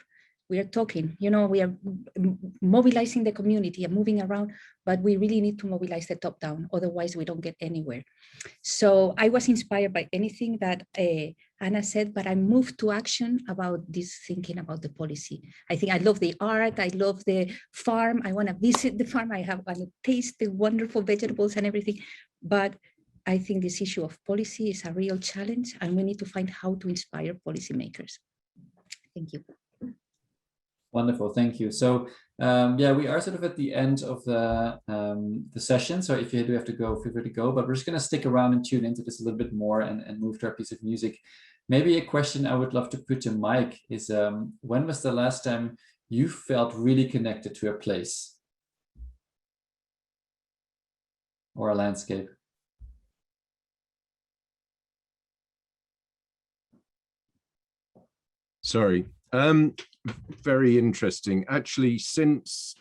we are talking, you know, we are mobilizing the community and moving around, but we really need to mobilize the top down, otherwise we don't get anywhere. So I was inspired by anything that Anna said, but I moved to action about this thinking about the policy. I think I love the art, I love the farm, I want to visit the farm, I want to taste the wonderful vegetables and everything, but I think this issue of policy is a real challenge, and we need to find how to inspire policymakers. Thank you. Wonderful, thank you. So yeah, we are sort of at the end of the session. So if you do have to go, feel free to go, but we're just going to stick around and tune into this a little bit more and move to our piece of music. Maybe a question I would love to put to Mike is, when was the last time you felt really connected to a place or a landscape? Sorry. Very interesting. Actually, since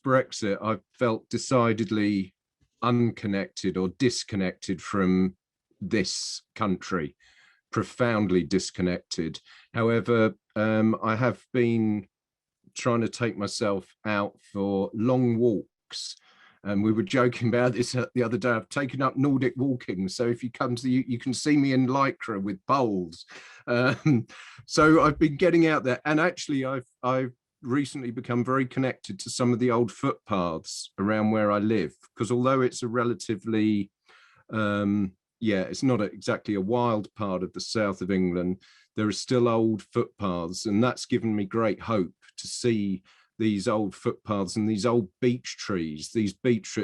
Brexit, I've felt decidedly unconnected or disconnected from this country, profoundly disconnected. However, I have been trying to take myself out for long walks. And we were joking about this the other day. I've taken up Nordic walking. So if you come to you can see me in Lycra with poles. So I've been getting out there, and actually I've recently become very connected to some of the old footpaths around where I live, because although it's a relatively, it's not exactly a wild part of the south of England, there are still old footpaths, and that's given me great hope to see these old footpaths and these old beech trees,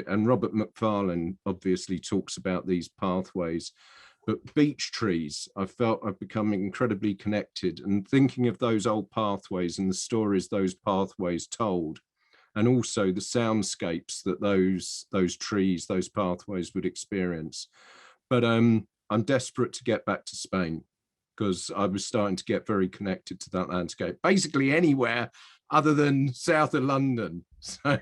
and Robert Macfarlane obviously talks about these pathways, but beech trees, I felt I've become incredibly connected, and thinking of those old pathways and the stories those pathways told, and also the soundscapes that those trees, those pathways would experience. But I'm desperate to get back to Spain, because I was starting to get very connected to that landscape, basically anywhere other than south of London. So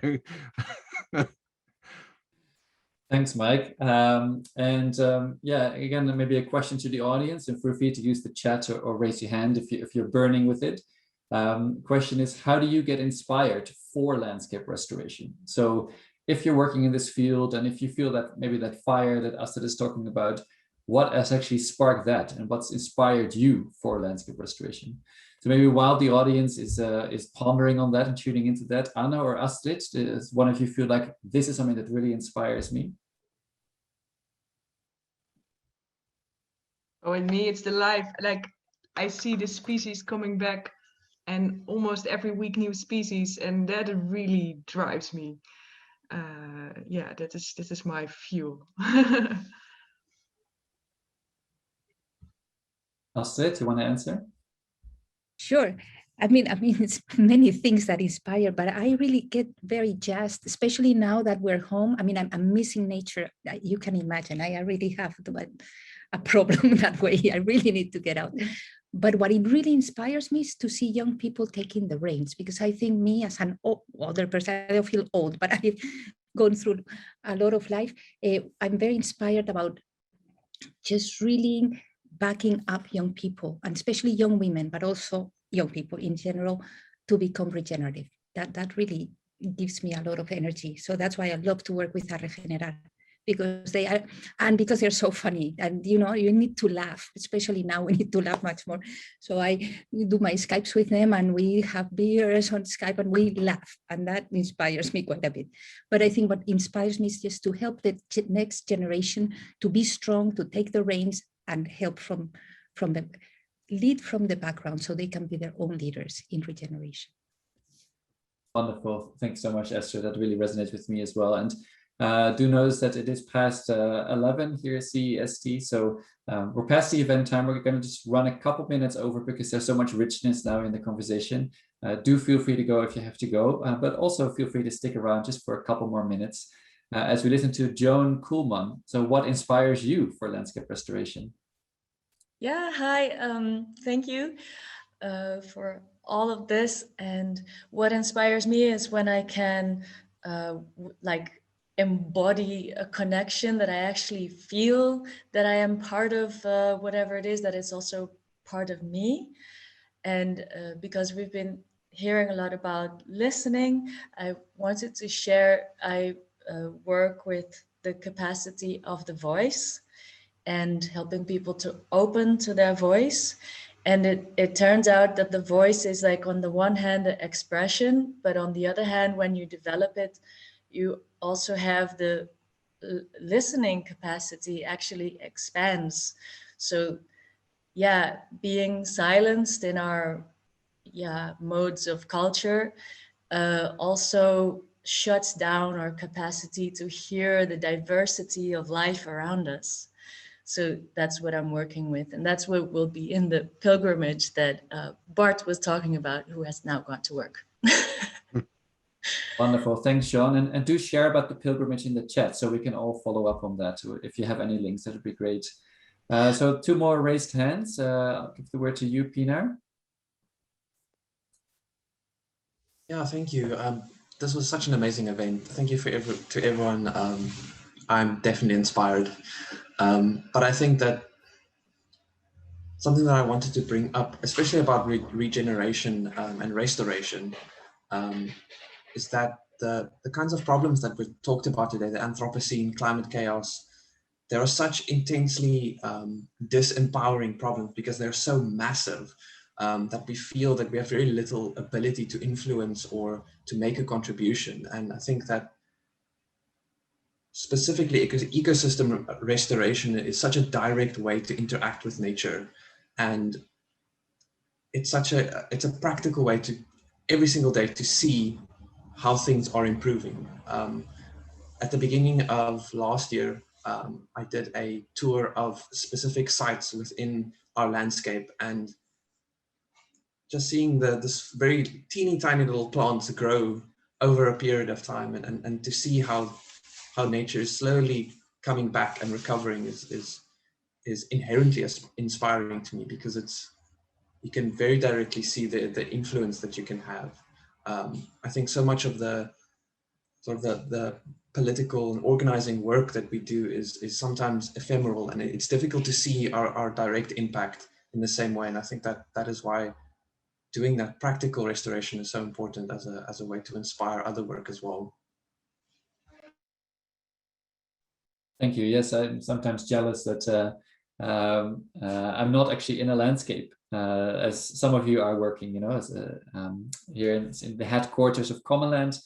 thanks, Mike. Yeah, again, maybe a question to the audience, and feel free to use the chat or raise your hand if you're burning with it. Question is, how do you get inspired for landscape restoration? So if you're working in this field, and if you feel that maybe that fire that Astrid is talking about, what has actually sparked that, and what's inspired you for landscape restoration? So maybe while the audience is pondering on that and tuning into that, Anna or Astrid, does one of you feel like this is something that really inspires me? Oh, in me, it's the life. Like, I see the species coming back, and almost every week new species, and that really drives me. Yeah, that is my fuel. Astrid, you want to answer? Sure. I mean, it's many things that inspire, but I really get very jazzed, especially now that we're home. I mean, I'm missing nature. You can imagine. I really have a problem that way. I really need to get out. But what it really inspires me is to see young people taking the reins, because I think me as an older person, I don't feel old, but I've gone through a lot of life. I'm very inspired about just really backing up young people, and especially young women, but also young people in general, to become regenerative. That really gives me a lot of energy. So that's why I love to work with A Regenerar, because they are, and because they're so funny, and you know, you need to laugh, especially now we need to laugh much more. So I do my Skypes with them, and we have beers on Skype and we laugh, and that inspires me quite a bit. But I think what inspires me is just to help the next generation to be strong, to take the reins and help from the lead from the background, so they can be their own leaders in regeneration. Wonderful. Thanks so much, Esther. That really resonates with me as well. And do notice that it is past 11 here at CEST. So we're past the event time. We're going to just run a couple minutes over because there's so much richness now in the conversation. Do feel free to go if you have to go, but also feel free to stick around just for a couple more minutes as we listen to Joan Kuhlman. So what inspires you for landscape restoration? Yeah, hi. Thank you for all of this. And what inspires me is when I can like embody a connection, that I actually feel that I am part of whatever it is, that it's also part of me. And because we've been hearing a lot about listening, I wanted to share, I work with the capacity of the voice and helping people to open to their voice. And it turns out that the voice is like, on the one hand, the expression, but on the other hand, when you develop it, you also have the listening capacity actually expands. So yeah, being silenced in our modes of culture also shuts down our capacity to hear the diversity of life around us. So that's what I'm working with. And that's what will be in the pilgrimage that Bart was talking about, who has now gone to work. Wonderful. Thanks, Sean. And do share about the pilgrimage in the chat so we can all follow up on that. If you have any links, that would be great. So 2 more raised hands. I'll give the word to you, Pinar. Yeah, thank you. This was such an amazing event. Thank you to everyone. I'm definitely inspired. But I think that something that I wanted to bring up, especially about regeneration and restoration, is that the kinds of problems that we talked about today, the Anthropocene, climate chaos, there are such intensely disempowering problems because they're so massive that we feel that we have very little ability to influence or to make a contribution. And I think that specifically ecosystem restoration is such a direct way to interact with nature. And it's a practical way to every single day to see how things are improving. At the beginning of last year, I did a tour of specific sites within our landscape, and just seeing this very teeny tiny little plants grow over a period of time, and to see how nature is slowly coming back and recovering is inherently inspiring to me, because you can very directly see the influence that you can have. I think so much of the political and organizing work that we do is sometimes ephemeral, and it's difficult to see our direct impact in the same way. And I think that is why doing that practical restoration is so important as a way to inspire other work as well. Thank you. Yes, I'm sometimes jealous that I'm not actually in a landscape, as some of you are working, here in the headquarters of Commonland.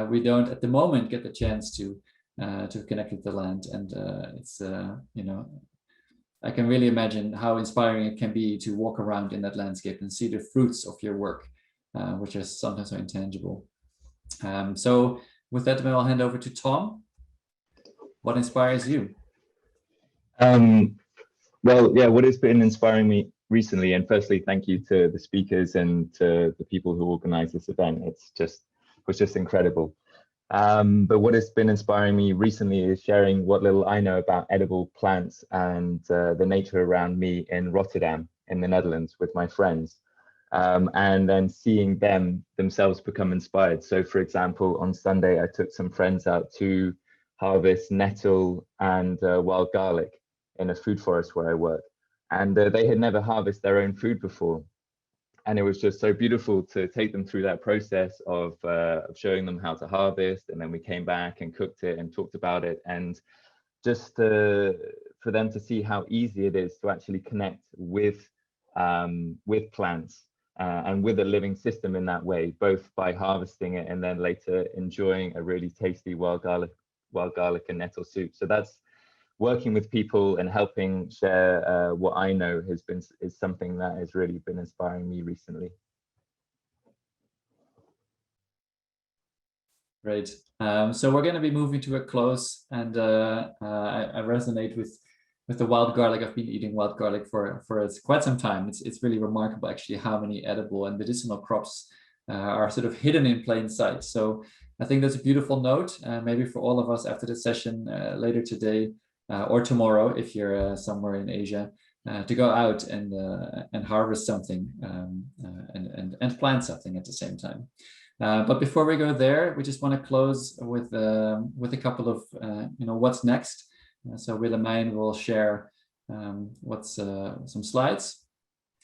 We don't at the moment get the chance to connect with the land, and it's I can really imagine how inspiring it can be to walk around in that landscape and see the fruits of your work, which is sometimes so intangible. So with that, I'll hand over to Tom. What inspires you? Well, yeah, what has been inspiring me recently, and firstly, thank you to the speakers and to the people who organized this event. It was just incredible. But what has been inspiring me recently is sharing what little I know about edible plants and the nature around me in Rotterdam, in the Netherlands, with my friends. And then seeing themselves become inspired. So for example, on Sunday, I took some friends out to harvest nettle and wild garlic in a food forest where I work. And they had never harvested their own food before. And it was just so beautiful to take them through that process of showing them how to harvest. And then we came back and cooked it and talked about it. And just for them to see how easy it is to actually connect with plants and with a living system in that way, both by harvesting it and then later enjoying a really tasty wild garlic and nettle soup. So that's working with people and helping share what I know is something that has really been inspiring me recently. Great. So we're going to be moving to a close, and I resonate with the wild garlic. I've been eating wild garlic for quite some time. It's really remarkable actually how many edible and medicinal crops are sort of hidden in plain sight. So I think that's a beautiful note, maybe for all of us after the session later today or tomorrow, if you're somewhere in Asia, to go out and harvest something and plant something at the same time. But before we go there, we just want to close with a couple of what's next. So Willemijn will share some slides.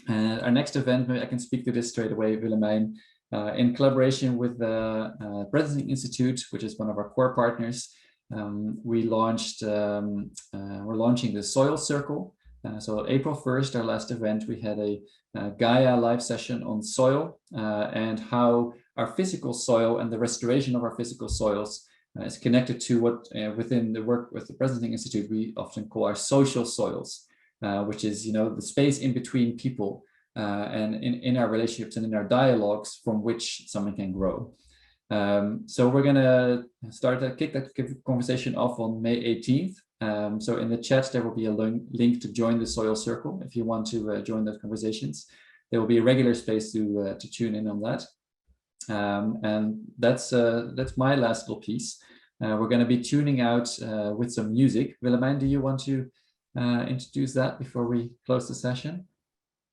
Our next event, maybe I can speak to this straight away, Willemijn, In collaboration with the Bodemzicht Institute, which is one of our core partners, we're launching the Soil Circle. So April 1st, our last event, we had a Gaia live session on soil and how our physical soil and the restoration of our physical soils is connected to what within the work with the Bodemzicht Institute we often call our social soils, which is, you know, the space in between people and in our relationships and in our dialogues from which something can grow. So we're gonna kick that conversation off on May 18th. So in the chat, there will be a link to join the Soil Circle if you want to join those conversations. There will be a regular space to tune in on that. And that's my last little piece. We're going to be tuning out with some music. Willemijn, do you want to introduce that before we close the session?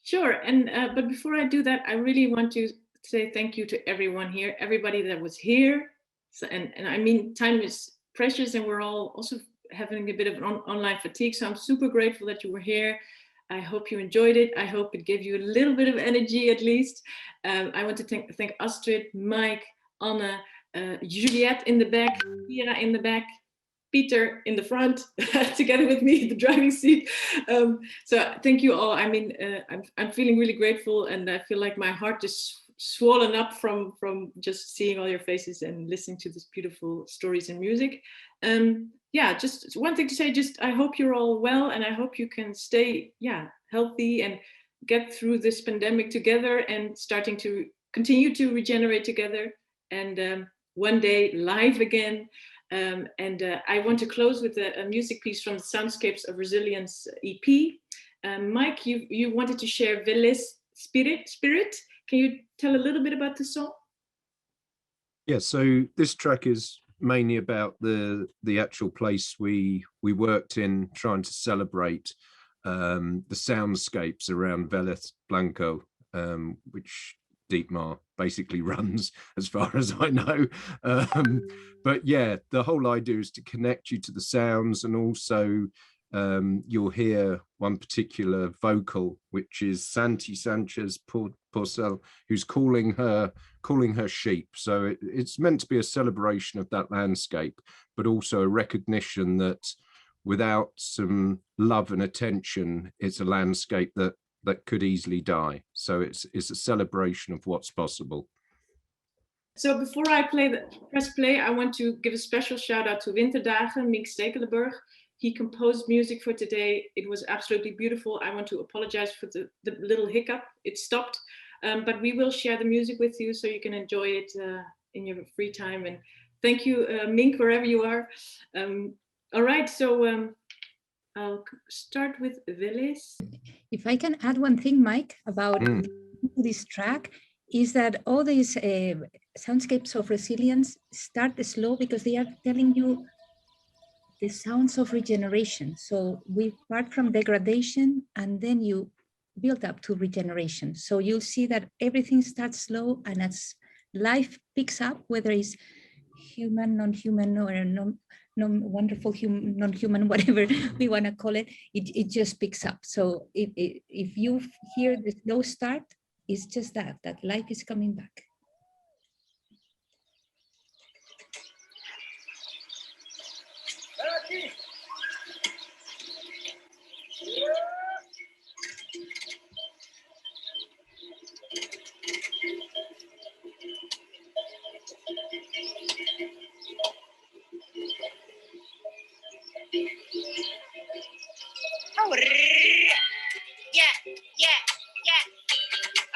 Sure. And but before I do that, I really want to say thank you to everyone here, everybody that was here. So, and I mean, time is precious, and we're all also having a bit of an online fatigue. So I'm super grateful that you were here. I hope you enjoyed it. I hope it gave you a little bit of energy at least. I want to thank Astrid, Mike, Anne, Juliette in the back, Kira in the back, Peter in the front, together with me in the driving seat. So thank you all. I mean, I'm feeling really grateful, and I feel like my heart is swollen up from just seeing all your faces and listening to these beautiful stories and music. Yeah, just one thing to say, just I hope you're all well, and I hope you can stay healthy and get through this pandemic together and starting to continue to regenerate together, and one day live again. I want to close with a music piece from the Soundscapes of Resilience EP. Mike, you wanted to share Vélez Spirit. Can you tell a little bit about the song? Yeah, so this track is mainly about the actual place we worked in, trying to celebrate the soundscapes around Vélez Blanco, which Dietmar basically runs as far as I know. But yeah, the whole idea is to connect you to the sounds, and also you'll hear one particular vocal, which is Santi Sanchez Porcel, who's calling her sheep. So it's meant to be a celebration of that landscape, but also a recognition that without some love and attention, it's a landscape that could easily die. So it's a celebration of what's possible. So before I press play, I want to give a special shout out to Winterdagen, Mink Stekelenburg. He composed music for today. It was absolutely beautiful. I want to apologize for the little hiccup. It stopped, but we will share the music with you so you can enjoy it in your free time. And thank you, Mink, wherever you are. All right, so I'll start with Vélez. If I can add one thing, Mike, about this track, is that all these soundscapes of resilience start slow because they are telling you the sounds of regeneration. So we part from degradation and then you build up to regeneration. So you'll see that everything starts slow, and as life picks up, whether it's human, non-human, or wonderful human, non-human, whatever we want to call it, it just picks up. So if you hear the slow start, it's just that life is coming back.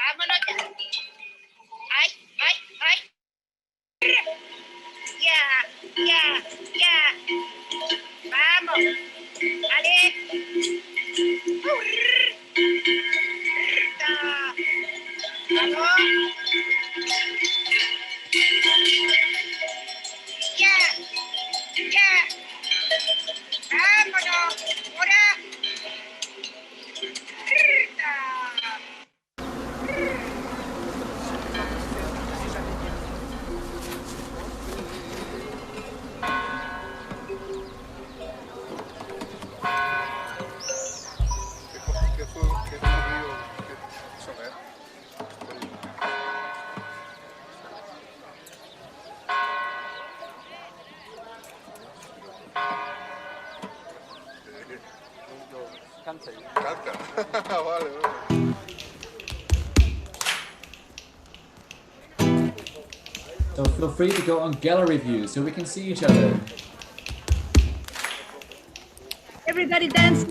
Vámonos ya. Ay. Ya. Vamos. Vale. Vamos. Ya. Vámonos. Ahora. So feel free to go on gallery view so we can see each other. Everybody dance.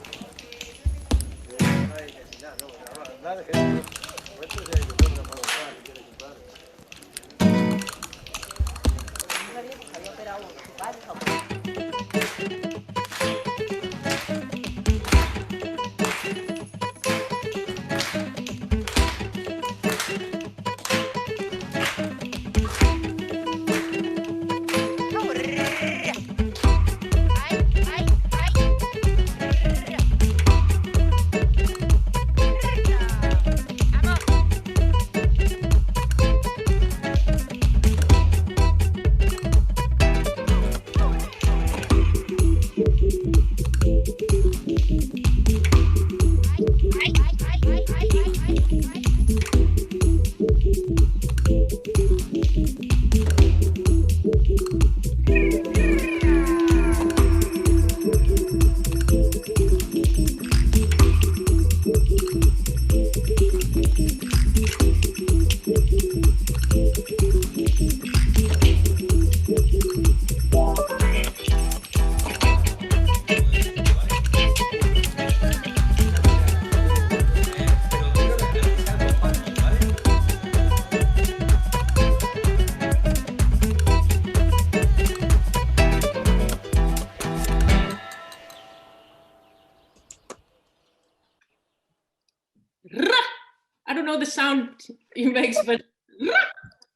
I don't know the sound he makes, but no,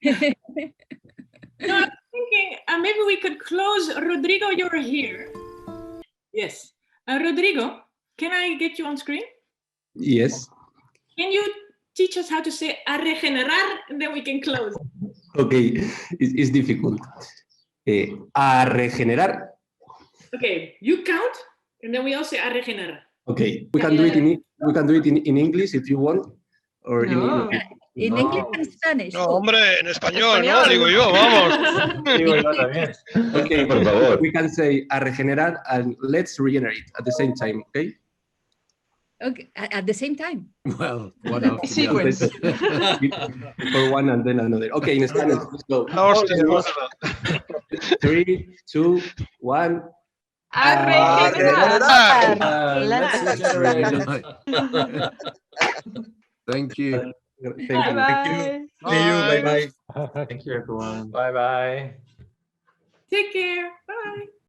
I'm thinking maybe we could close. Rodrigo, you're here. Yes. Rodrigo, can I get you on screen? Yes. Can you teach us how to say a regenerar, and then we can close? Okay, it's difficult. A regenerar. Okay, you count, and then we all say a regenerar. Okay, we can do it in English if you want, or No. in English and Spanish. No, hombre, en español, ¿no? Digo yo, vamos. Digo yo también. Okay, por favor. We can say a regenerar and let's regenerate at the same time, okay? Okay, at the same time. Well, one after sequence. For one and then another. Okay, in Spanish, let's go. 3, 2, 1. A regenerar. Thank you. Thank you. Bye-bye. See you. Bye-bye. Thank you, everyone. Bye-bye. Take care. Bye.